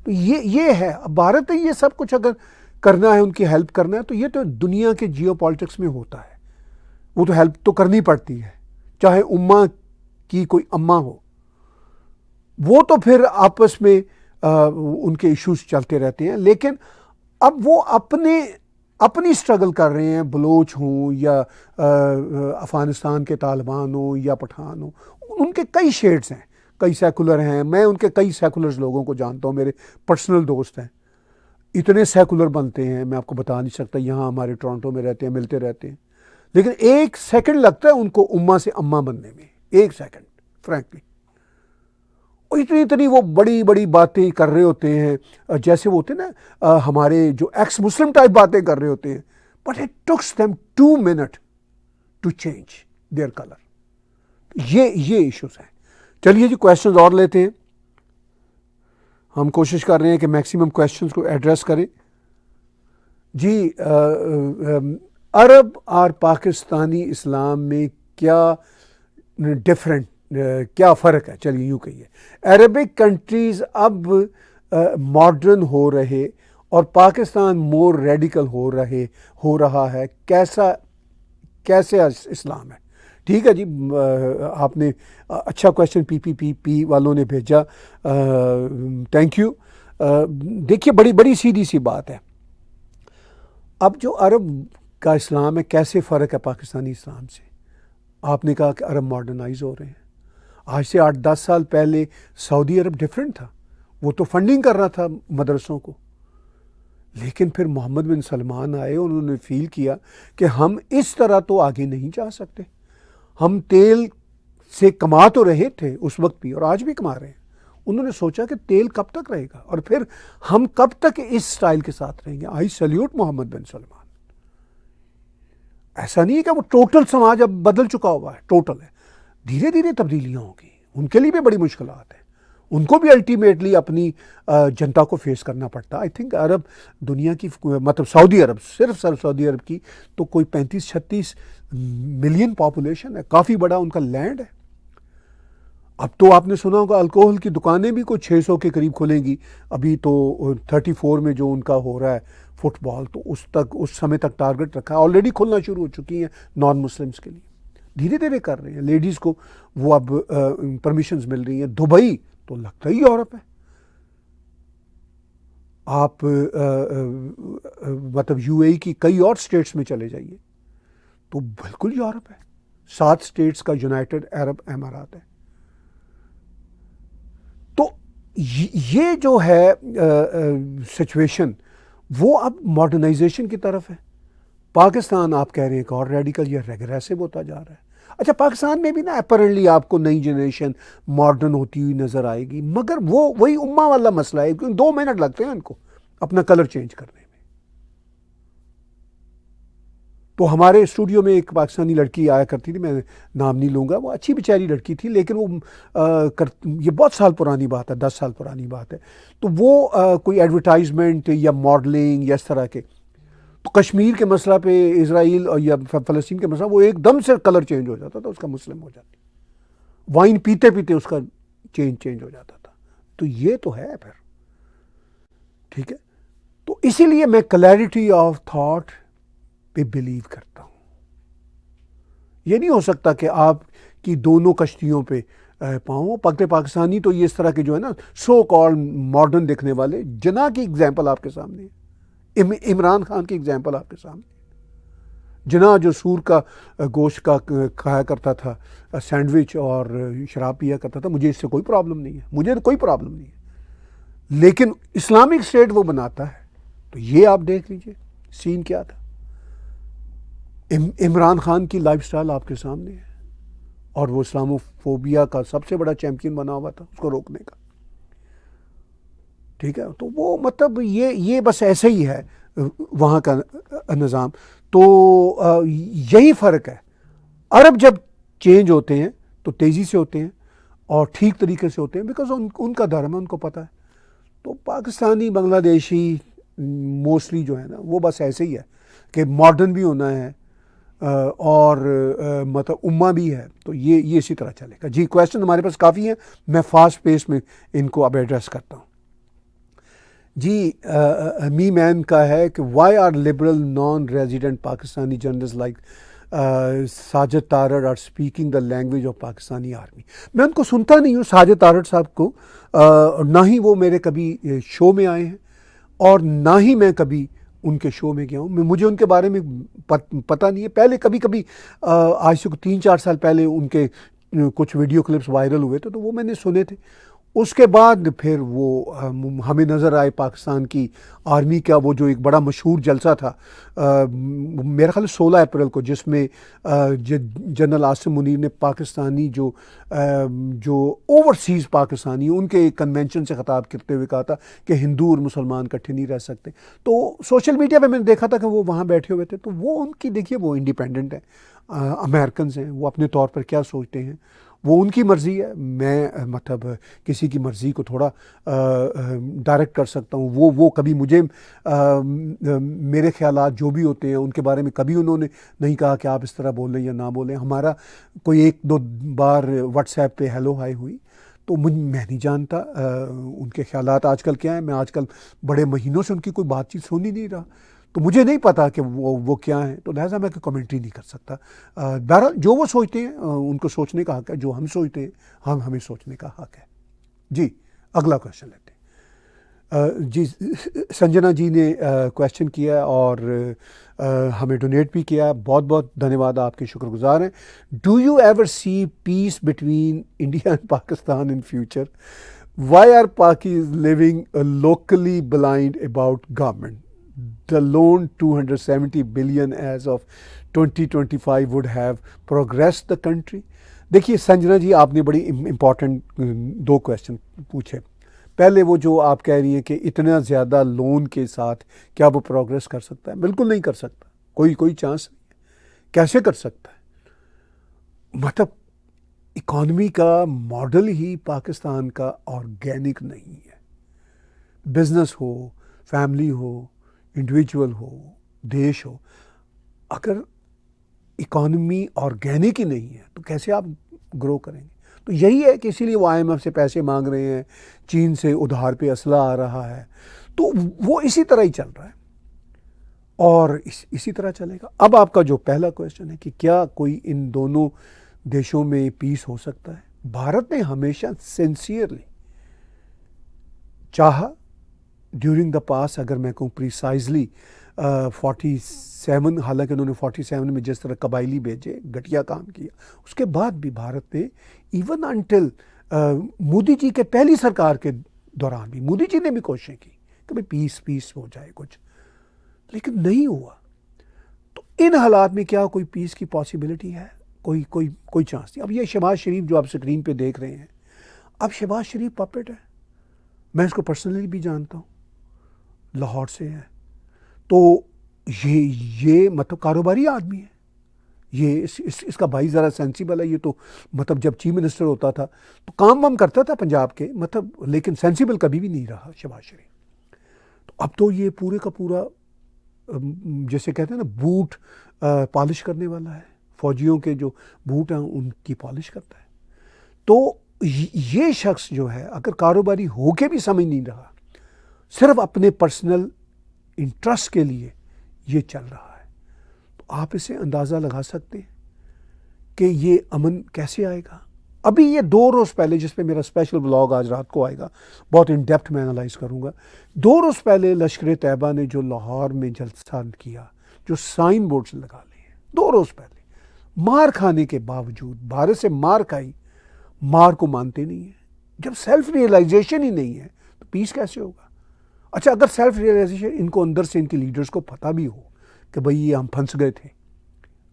तो ये है, अब भारत है, ये सब कुछ अगर करना है, उनकी हेल्प करना है, तो ये तो दुनिया के जियो पॉलिटिक्स में होता है, वो तो हेल्प तो करनी पड़ती है, चाहे उम्मा की कोई अम्मा हो। वो तो फिर आपस में उनके इश्यूज चलते रहते हैं, लेकिन अब वो अपनी स्ट्रगल कर रहे हैं, बलोच हों या अफ़गानिस्तान के तालिबान हो या पठान हो, उनके कई शेड्स हैं, कई सेकुलर हैं। मैं उनके कई सेकुलर लोगों को जानता हूँ, मेरे पर्सनल दोस्त हैं, इतने सेकुलर बनते हैं मैं आपको बता नहीं सकता। यहाँ हमारे टोरंटो में रहते हैं, मिलते रहते हैं, लेकिन एक सेकंड लगता है उनको उम्मा से अम्मा बनने में, एक सेकंड फ्रैंकली। और इतनी इतनी वो बड़ी बड़ी बातें कर रहे होते हैं, जैसे वो होते हैं ना हमारे जो एक्स मुस्लिम टाइप बातें कर रहे होते हैं, but it takes them 2 minute to change their colour. ये इश्यूज हैं। चलिए जी, क्वेश्चंस और लेते हैं। हम कोशिश कर रहे हैं कि मैक्सिमम क्वेश्चंस को एड्रेस करें जी। अरब और पाकिस्तानी इस्लाम में क्या डिफरेंट, क्या फ़र्क है? चलिए यूँ कहिए, अरबिक कंट्रीज़ अब मॉडर्न हो रहे और पाकिस्तान मोर रेडिकल हो रहा है, कैसे इस्लाम है? ठीक है जी, आपने अच्छा क्वेश्चन पीपीपी वालों ने भेजा, थैंक यू। देखिए, बड़ी बड़ी सीधी सी बात है। अब जो अरब का इस्लाम है, कैसे फ़र्क है पाकिस्तानी इस्लाम से? आपने कहा कि अरब मॉडर्नाइज हो रहे हैं। आज से 8-10 साल पहले सऊदी अरब डिफरेंट था, वो तो फंडिंग कर रहा था मदरसों को, लेकिन फिर मोहम्मद बिन सलमान आए, उन्होंने फील किया कि हम इस तरह तो आगे नहीं जा सकते। हम तेल से कमा तो रहे थे उस वक्त भी और आज भी कमा रहे हैं। उन्होंने सोचा कि तेल कब तक रहेगा और फिर हम कब तक इस स्टाइल के साथ रहेंगे। आई सल्यूट मोहम्मद बिन सलमान। ऐसा नहीं है कि वो टोटल समाज अब बदल चुका हुआ है, टोटल है, धीरे धीरे तब्दीलियां होगी। उनके लिए भी बड़ी मुश्किलात है, उनको भी अल्टीमेटली अपनी जनता को फेस करना पड़ता है। आई थिंक अरब दुनिया की, मतलब सऊदी अरब, सिर्फ सऊदी अरब की तो कोई 35-36 मिलियन पॉपुलेशन है, काफ़ी बड़ा उनका लैंड है। अब तो आपने सुना होगा अल्कोहल की दुकानें भी कोई 600 के करीब खुलेंगी। अभी तो 34 में जो उनका हो रहा है फुटबॉल, तो उस समय तक टारगेट रखा है, ऑलरेडी खुलना शुरू हो चुकी हैं नॉन मुस्लिम्स के लिए, धीरे धीरे कर रहे हैं। लेडीज़ को वो अब परमिशंस मिल रही हैं। दुबई तो लगता ही यूरोप है। आप मतलब यूएई की कई और स्टेट्स में चले जाइए तो बिल्कुल यूरोप है। 7 स्टेट्स का यूनाइटेड अरब अमारात है। तो ये जो है सिचुएशन, वो अब मॉडर्नाइजेशन की तरफ है। पाकिस्तान आप कह रहे हैं कि और रेडिकल या रेग्रेसिव होता जा रहा है। अच्छा, पाकिस्तान में भी ना अपरेंटली आपको नई जनरेशन मॉडर्न होती हुई नज़र आएगी, मगर वो वही उम्मा वाला मसला है, क्योंकि 2 मिनट लगते हैं उनको अपना कलर चेंज करने में। तो हमारे स्टूडियो में एक पाकिस्तानी लड़की आया करती थी, मैं नाम नहीं लूँगा, वो अच्छी बेचारी लड़की थी, लेकिन वो ये बहुत साल पुरानी बात है, 10 साल पुरानी बात है। तो वो कोई एडवर्टाइजमेंट या मॉडलिंग या इस तरह के, तो कश्मीर के मसला पे, इजराइल और या फ़लस्तीन के मसला, वो एकदम से कलर चेंज हो जाता था, उसका मुस्लिम हो जाती, वाइन पीते पीते उसका चेंज हो जाता था। तो ये तो है फिर, ठीक है। तो इसीलिए मैं क्लैरिटी ऑफ थॉट पे बिलीव करता हूँ। ये नहीं हो सकता कि आपकी दोनों कश्तियों पे पाऊँ। पाकिस्तानी तो ये इस तरह के जो है ना सो कॉल्ड मॉडर्न दिखने वाले, जना की एग्जाम्पल आपके सामने है, इमरान खान की एग्जाम्पल आपके सामने। जना जो सूर का गोश्त का खाया करता था सैंडविच और शराब पिया करता था, मुझे इससे कोई प्रॉब्लम नहीं है, मुझे कोई प्रॉब्लम नहीं है, लेकिन इस्लामिक स्टेट वो बनाता है। तो ये आप देख लीजिए सीन क्या था। इमरान खान की लाइफस्टाइल आपके सामने है और वो इस्लामोफोबिया का सबसे बड़ा चैंपियन बना हुआ था उसको रोकने का, ठीक है। तो वो मतलब ये बस ऐसे ही है वहाँ का निज़ाम। तो यही फ़र्क है। अरब जब चेंज होते हैं तो तेज़ी से होते हैं और ठीक तरीके से होते हैं, बिकॉज उनका धर्म है, उनको पता है। तो पाकिस्तानी, बांग्लादेशी मोस्टली जो है ना, वो बस ऐसे ही है कि मॉडर्न भी होना है, और मतलब उम्मा भी है, तो ये इसी तरह चलेगा। जी, क्वेश्चन हमारे पास काफ़ी हैं, मैं फास्ट पेस में इनको अब एड्रेस करता हूँ। जी, मी मैन का है कि why are liberal non resident Pakistani journalist like Sajid Tarar are speaking the language of Pakistani army. मैं उनको सुनता नहीं हूँ, साजिद तारड़ साहब को, ना ही वो मेरे कभी शो में आए हैं और ना ही मैं कभी उनके शो में गया हूँ। मुझे उनके बारे में पता नहीं है। पहले कभी कभी आज से 3-4 साल पहले उनके कुछ वीडियो क्लिप्स वायरल हुए थे, तो वो मैंने सुने थे। उसके बाद फिर वो हमें नज़र आए पाकिस्तान की आर्मी का वो जो एक बड़ा मशहूर जलसा था, मेरा ख्याल 16 अप्रैल को, जिसमें जनरल आसिम मुनीर ने पाकिस्तानी जो ओवरसीज़ पाकिस्तानी उनके एक कन्वेंशन से ख़िताब करते हुए कहा था कि हिंदू और मुसलमान इकट्ठे नहीं रह सकते। तो सोशल मीडिया पे मैंने देखा था कि वो वहाँ बैठे हुए थे। तो वो उनकी, देखिए, वो इंडिपेंडेंट है, अमेरिकन हैं, वो अपने तौर पर क्या सोचते हैं वो उनकी मर्ज़ी है। मैं मतलब किसी की मर्ज़ी को थोड़ा डायरेक्ट कर सकता हूँ। वो कभी मुझे मेरे ख्यालात जो भी होते हैं उनके बारे में कभी उन्होंने नहीं कहा कि आप इस तरह बोलें या ना बोलें। हमारा कोई 1-2 बार व्हाट्सएप पे हेलो हाय हुई, तो मैं नहीं जानता उनके ख्यालात आजकल क्या हैं। मैं आजकल बड़े महीनों से उनकी कोई बातचीत सुन ही नहीं रहा, तो मुझे नहीं पता कि वो क्या है, तो लिहाजा मैं कोई कमेंट्री नहीं कर सकता। बहरहाल जो वो सोचते हैं उनको सोचने का हक है, जो हम सोचते हैं हमें सोचने का हक है। जी, अगला क्वेश्चन लेते हैं। जी, संजना जी ने क्वेश्चन किया और हमें डोनेट भी किया। बहुत बहुत धन्यवाद, आपके शुक्रगुजार हैं। Do you ever see peace between India and Pakistan in future? Why are Pakis living locally blind about government? The loan 270 billion as of 2025 would have progressed the country. देखिए संजना जी, आपने बड़ी इम्पॉर्टेंट 2 क्वेश्चन पूछे। पहले वो जो आप कह रही हैं कि इतना ज़्यादा लोन के साथ क्या वो प्रोग्रेस कर सकता है? बिल्कुल नहीं कर सकता, कोई चांस नहीं है। कैसे कर सकता है? मतलब इकॉनमी का मॉडल ही पाकिस्तान का ऑर्गेनिक नहीं है। बिजनेस हो, फैमिली हो, इंडिविजुअल हो, देश हो, अगर इकॉनमी ऑर्गेनिक ही नहीं है तो कैसे आप ग्रो करेंगे? तो यही है कि इसीलिए वो IMF से पैसे मांग रहे हैं, चीन से उधार पे असला आ रहा है, तो वो इसी तरह ही चल रहा है और इसी तरह चलेगा। अब आपका जो पहला क्वेश्चन है कि क्या कोई इन दोनों देशों में पीस हो सकता है? भारत ने हमेशा सिंसियरली चाहा ड्यूरिंग द पास, अगर मैं कहूँ प्रिसाइजली 47, हालांकि उन्होंने 47 में जिस तरह कबायली भेजे, घटिया काम किया, उसके बाद भी भारत ने इवन अंटिल मोदी जी के पहली सरकार के दौरान भी मोदी जी ने भी कोशिश की कि भाई पीस हो जाए कुछ, लेकिन नहीं हुआ। तो इन हालात में क्या कोई पीस की पॉसिबिलिटी है? कोई चांस नहीं। अब ये शहबाज शरीफ जो आप स्क्रीन पे देख रहे हैं, अब शहबाज शरीफ पपेट है, मैं इसको पर्सनली भी जानता हूँ, लाहौर से है, तो ये मतलब कारोबारी आदमी है, ये इसका भाई ज़रा सेंसिबल है। ये तो मतलब जब चीफ मिनिस्टर होता था तो काम वाम करता था पंजाब के, मतलब, लेकिन सेंसिबल कभी भी नहीं रहा शहबाज शरीफ। तो अब तो ये पूरे का पूरा जैसे कहते हैं ना, बूट पॉलिश करने वाला है, फौजियों के जो बूट हैं उनकी पॉलिश करता है। तो ये शख्स जो है, अगर कारोबारी होके भी समझ नहीं रहा, सिर्फ अपने पर्सनल इंटरेस्ट के लिए ये चल रहा है, तो आप इसे अंदाज़ा लगा सकते हैं कि ये अमन कैसे आएगा। अभी ये 2 रोज़ पहले, जिस पे मेरा स्पेशल ब्लॉग आज रात को आएगा, बहुत इन डेप्थ में एनालाइज करूँगा, 2 रोज़ पहले लश्कर तैयबा ने जो लाहौर में जलसा किया, जो साइन बोर्ड्स लगा लिए, 2 रोज़ पहले, मार खाने के बावजूद, भारत से मार खाई, मार को मानते नहीं है। जब सेल्फ रियलाइजेशन ही नहीं है तो पीस कैसे होगा? अच्छा, अगर सेल्फ रियलाइजेशन इनको अंदर से, इनके लीडर्स को पता भी हो कि भाई ये हम फंस गए थे,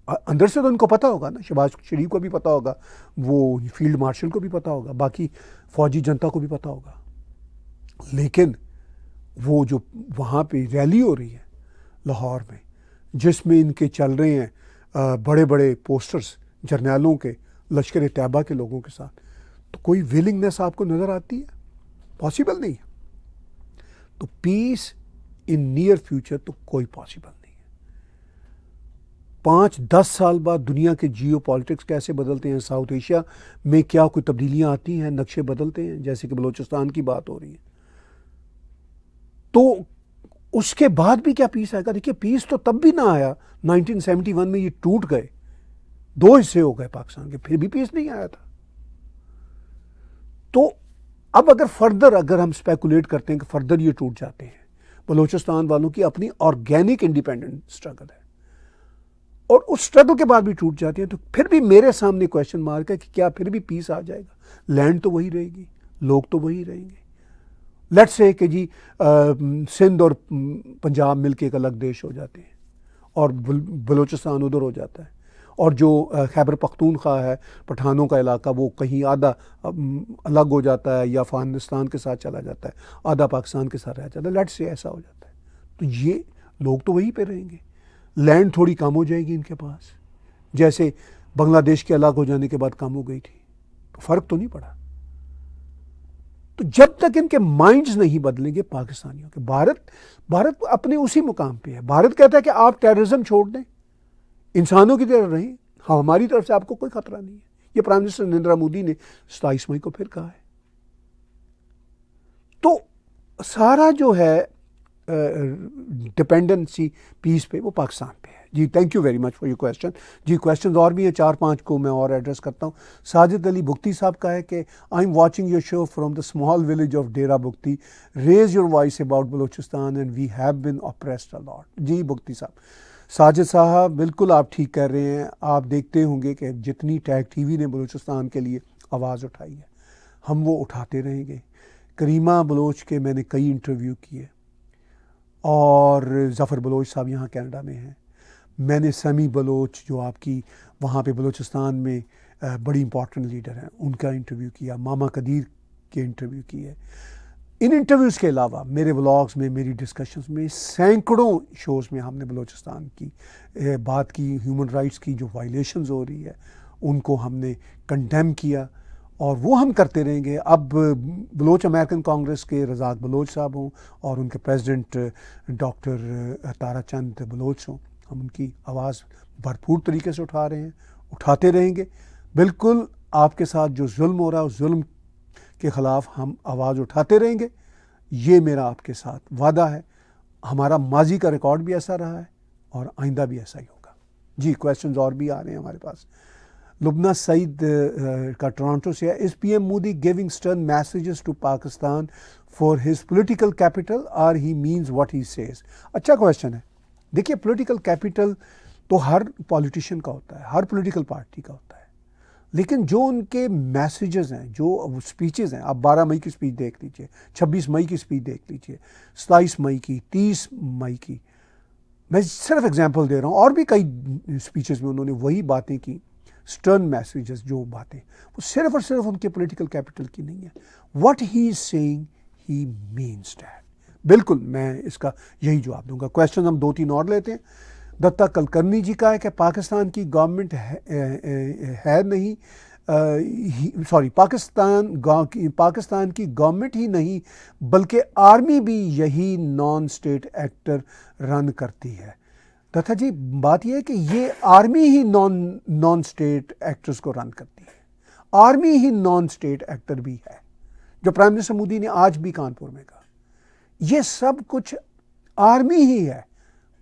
अंदर से तो इनको पता होगा ना, शहबाज शरीफ को भी पता होगा, वो फील्ड मार्शल को भी पता होगा, बाकी फौजी जनता को भी पता होगा, लेकिन वो जो वहाँ पे रैली हो रही है लाहौर में, जिसमें इनके चल रहे हैं बड़े बड़े पोस्टर्स जर्नैलों के, लश्कर तैयबा के लोगों के साथ, तो कोई विलिंगनेस आपको नज़र आती है? पॉसिबल नहीं है। तो पीस इन नियर फ्यूचर तो कोई पॉसिबल नहीं है। 5-10 साल बाद दुनिया के जियो पॉलिटिक्स कैसे बदलते हैं, साउथ एशिया में क्या कोई तब्दीलियां आती हैं, नक्शे बदलते हैं, जैसे कि बलूचिस्तान की बात हो रही है, तो उसके बाद भी क्या पीस आएगा? देखिए, पीस तो तब भी ना आया, 1971 में ये टूट गए, 2 हिस्से हो गए पाकिस्तान के, फिर भी पीस नहीं आया था। तो अब अगर हम स्पेकुलेट करते हैं कि फर्दर ये टूट जाते हैं, बलूचिस्तान वालों की अपनी ऑर्गेनिक इंडिपेंडेंट स्ट्रगल है और उस स्ट्रगल के बाद भी टूट जाती है, तो फिर भी मेरे सामने क्वेश्चन मार्क है कि क्या फिर भी पीस आ जाएगा? लैंड तो वही रहेगी, लोग तो वही रहेंगे। लेट्स से कि जी सिंध और पंजाब मिलके एक अलग देश हो जाते हैं और बलूचिस्तान उधर हो जाता है, और जो खैबर पख्तूनख्वा है, पठानों का इलाका, वो कहीं आधा अलग हो जाता है या अफगानिस्तान के साथ चला जाता है, आधा पाकिस्तान के साथ रह जाता है। लेट्स से ऐसा हो जाता है, तो ये लोग तो वहीं पे रहेंगे, लैंड थोड़ी कम हो जाएगी इनके पास, जैसे बांग्लादेश के अलग हो जाने के बाद कम हो गई थी, तो फर्क तो नहीं पड़ा। तो जब तक इनके माइंड्स नहीं बदलेंगे पाकिस्तानियों के, भारत अपने उसी मुकाम पे है। भारत कहता है कि आप टेररिज्म छोड़ दें, इंसानों की तरह रहें, हाँ, हमारी तरफ से आपको कोई खतरा नहीं है। ये प्राइम मिनिस्टर नरेंद्र मोदी ने 27 मई को फिर कहा है। तो सारा जो है डिपेंडेंसी पीस पे, वो पाकिस्तान पे है। जी, thank you very much for your question. जी, क्वेश्चन और भी हैं, 4-5 को मैं और एड्रेस करता हूँ। साजिद अली बुख्ती साहब का है कि I am watching your show from the small village of Dera Bugti, raise your voice about Balochistan and we have been oppressed a lot. जी बुख्ती साहब, साजिद साहब, बिल्कुल आप ठीक कर रहे हैं। आप देखते होंगे कि जितनी टैग टीवी ने बलूचिस्तान के लिए आवाज़ उठाई है, हम वो उठाते रहेंगे। करीमा बलोच के मैंने कई इंटरव्यू किए, और ज़फ़र बलोच साहब यहाँ कनाडा में हैं। मैंने समी बलोच, जो आपकी वहाँ पे बलूचिस्तान में बड़ी इंपॉर्टेंट लीडर हैं, उनका इंटरव्यू किया। मामा कदीर के इंटरव्यू किए। इन इंटरव्यूज़ के अलावा मेरे व्लॉग्स में, मेरी डिस्कशंस में, सैकड़ों शोज़ में हमने बलूचिस्तान की बात की, ह्यूमन राइट्स की जो वायलेशंस हो रही है उनको हमने कंडेम किया, और वो हम करते रहेंगे। अब बलोच अमेरिकन कांग्रेस के रज़ाक बलोच साहब हों और उनके president doctor Tara Chand Bloch हों, हम उनकी आवाज़ भरपूर तरीके से उठा रहे हैं, उठाते रहेंगे। बिल्कुल आपके साथ जो जुल्म हो रहा है, उस जुल्म के ख़िलाफ़ हम आवाज़ उठाते रहेंगे। ये मेरा आपके साथ वादा है। हमारा माजी का रिकॉर्ड भी ऐसा रहा है और आइंदा भी ऐसा ही होगा। जी, क्वेश्चंस और भी आ रहे हैं हमारे पास। लुबना सईद का टोरंटो से है, is PM Modi giving stern messages to Pakistan for his political capital और he means what he says? अच्छा क्वेश्चन है। देखिए, पॉलिटिकल कैपिटल तो हर पॉलिटिशियन का होता है, हर पॉलिटिकल पार्टी का होता है, लेकिन जो उनके मैसेजेस हैं, जो स्पीचेस हैं, आप 12 मई की स्पीच देख लीजिए, 26 मई की स्पीच देख लीजिए, 27 मई की, 30 मई की, मैं सिर्फ एग्जांपल दे रहा हूँ, और भी कई स्पीचेस में उन्होंने वही बातें की। स्टर्न मैसेजेस, जो बातें, वो सिर्फ और सिर्फ उनके पॉलिटिकल कैपिटल की नहीं है। What he is saying he means that. बिल्कुल मैं इसका यही जवाब दूंगा। क्वेश्चन हम 2-3 और लेते हैं। दत्ता कलकर्नी जी का है कि पाकिस्तान की गवर्नमेंट है नहीं, सॉरी, पाकिस्तान की गवर्नमेंट ही नहीं बल्कि आर्मी भी यही नॉन स्टेट एक्टर रन करती है। दत्ता जी, बात यह है कि ये आर्मी ही नॉन स्टेट एक्टर्स को रन करती है, आर्मी ही नॉन स्टेट एक्टर भी है, जो प्राइम मिनिस्टर मोदी ने आज भी कानपुर में कहा। ये सब कुछ आर्मी ही है।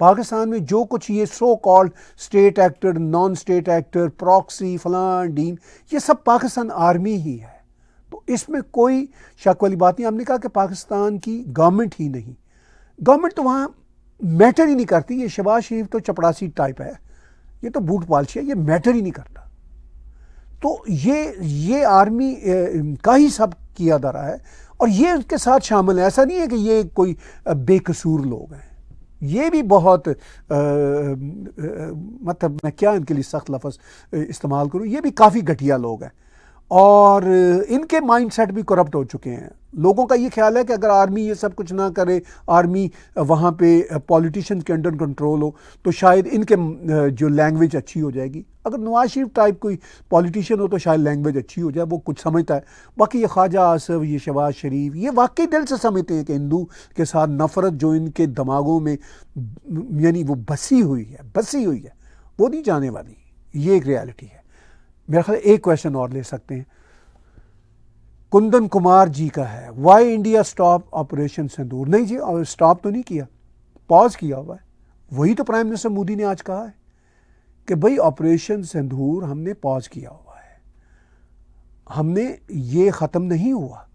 पाकिस्तान में जो कुछ ये so called state actor, non state actor, proxy, फलां डीन, ये सब पाकिस्तान आर्मी ही है। तो इसमें कोई शक वाली बात नहीं। हमने कहा कि पाकिस्तान की गवर्नमेंट ही नहीं, गवर्नमेंट तो वहाँ मैटर ही नहीं करती। ये शहबाज शरीफ तो चपड़ासी टाइप है, ये तो बूट पालशी है, ये मैटर ही नहीं करता। तो ये आर्मी का ही सब किया जा रहा है और ये उसके साथ शामिल है। ऐसा नहीं है कि ये कोई बेकसूर लोग हैं, ये भी बहुत मतलब मैं क्या इनके लिए सख्त लफ्ज़ इस्तेमाल करूं, ये भी काफ़ी घटिया लोग हैं और इनके माइंडसेट भी करप्ट हो चुके हैं। लोगों का ये ख्याल है कि अगर आर्मी ये सब कुछ ना करे, आर्मी वहाँ पे पॉलिटिशियंस के अंडर कंट्रोल हो, तो शायद इनके जो लैंग्वेज अच्छी हो जाएगी। अगर नवाज शरीफ टाइप कोई पॉलिटिशियन हो तो शायद लैंग्वेज अच्छी हो जाए, वो कुछ समझता है। बाकी ये ख्वाजा आसिफ, ये शहबाज शरीफ, ये वाकई दिल से समझते हैं कि हिंदू के साथ नफ़रत जो इनके दिमागों में यानी वो बसी हुई है, वो नहीं जाने वाली, ये एक रियलिटी है। मेरा ख्याल एक क्वेश्चन और ले सकते हैं, कुंदन कुमार जी का है, वाई इंडिया स्टॉप ऑपरेशन सिंदूर। नहीं जी, स्टॉप तो नहीं किया, पॉज किया हुआ है। वही तो प्राइम मिनिस्टर मोदी ने आज कहा है कि भाई ऑपरेशन सिंदूर हमने पॉज किया हुआ है, हमने ये ख़त्म नहीं हुआ।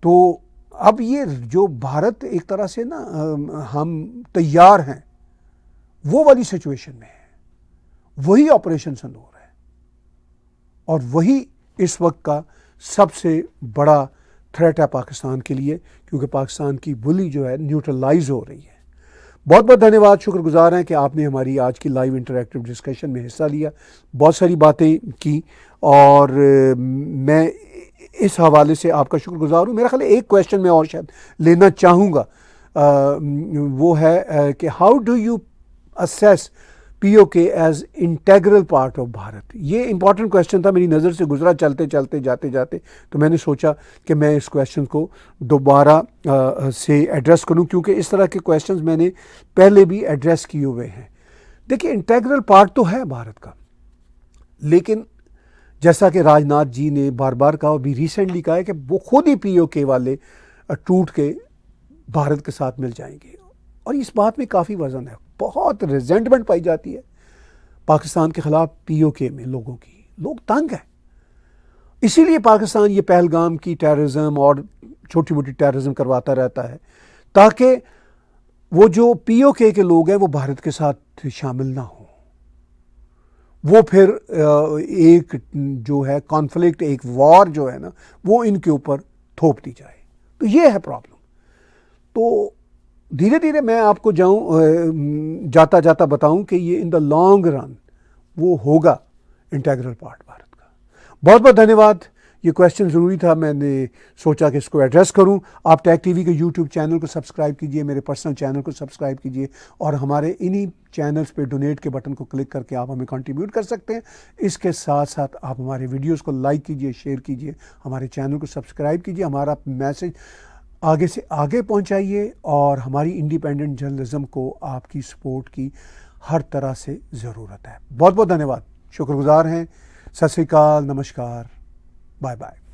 तो अब ये जो भारत एक तरह से ना हम तैयार हैं वो वाली सिचुएशन में है, वही ऑपरेशन सिंदूर है और वही इस वक्त का सबसे बड़ा थ्रेट है पाकिस्तान के लिए, क्योंकि पाकिस्तान की बुली जो है न्यूट्रलाइज हो रही है। बहुत बहुत धन्यवाद, शुक्रगुजार हैं कि आपने हमारी आज की लाइव इंटरैक्टिव डिस्कशन में हिस्सा लिया, बहुत सारी बातें की और मैं इस हवाले से आपका शुक्रगुजार हूँ। मेरा ख्याल एक क्वेश्चन मैं और शायद लेना चाहूँगा, वो है कि how do you assess POK as integral part of Bharat. ये इंपॉर्टेंट क्वेश्चन था, मेरी नज़र से गुजरा चलते चलते जाते जाते, तो मैंने सोचा कि मैं इस क्वेश्चन को दोबारा से एड्रेस करूं, क्योंकि इस तरह के क्वेश्चंस मैंने पहले भी एड्रेस किए हुए हैं। देखिए, इंटेग्रल पार्ट तो है भारत का, लेकिन जैसा कि राजनाथ जी ने बार बार कहा, अभी रिसेंटली कहा है कि वो खुद ही पीओके वाले टूट के भारत के साथ मिल जाएंगे, और इस बात में काफ़ी वजन है। बहुत रिजेंटमेंट पाई जाती है पाकिस्तान के खिलाफ पीओके में, लोगों की, लोग तंग हैं। इसीलिए पाकिस्तान ये पहलगाम की टेररिज्म और छोटी मोटी टेररिज्म करवाता रहता है, ताकि वो जो पीओके के लोग हैं वो भारत के साथ शामिल ना हो, वो फिर एक जो है कॉन्फ्लिक्ट, एक वॉर जो है ना, वो इनके ऊपर थोप दी जाए। तो ये है प्रॉब्लम। तो धीरे धीरे मैं आपको जाता जाता बताऊं कि ये इन द लॉन्ग रन वो होगा इंटेग्रल पार्ट भारत का। बहुत बहुत धन्यवाद। ये क्वेश्चन ज़रूरी था, मैंने सोचा कि इसको एड्रेस करूं। आप टैग टीवी के यूट्यूब चैनल को सब्सक्राइब कीजिए, मेरे पर्सनल चैनल को सब्सक्राइब कीजिए, और हमारे इन्हीं चैनल्स पे डोनेट के बटन को क्लिक करके आप हमें कंट्रीब्यूट कर सकते हैं। इसके साथ साथ आप हमारे वीडियोज़ को लाइक कीजिए, शेयर कीजिए, हमारे चैनल को सब्सक्राइब कीजिए, हमारा मैसेज आगे से आगे पहुंचाइए, और हमारी इंडिपेंडेंट जर्नलिज्म को आपकी सपोर्ट की हर तरह से ज़रूरत है। बहुत बहुत धन्यवाद, शुक्रगुजार हैं। सत श्री अकाल, नमस्कार, बाय बाय।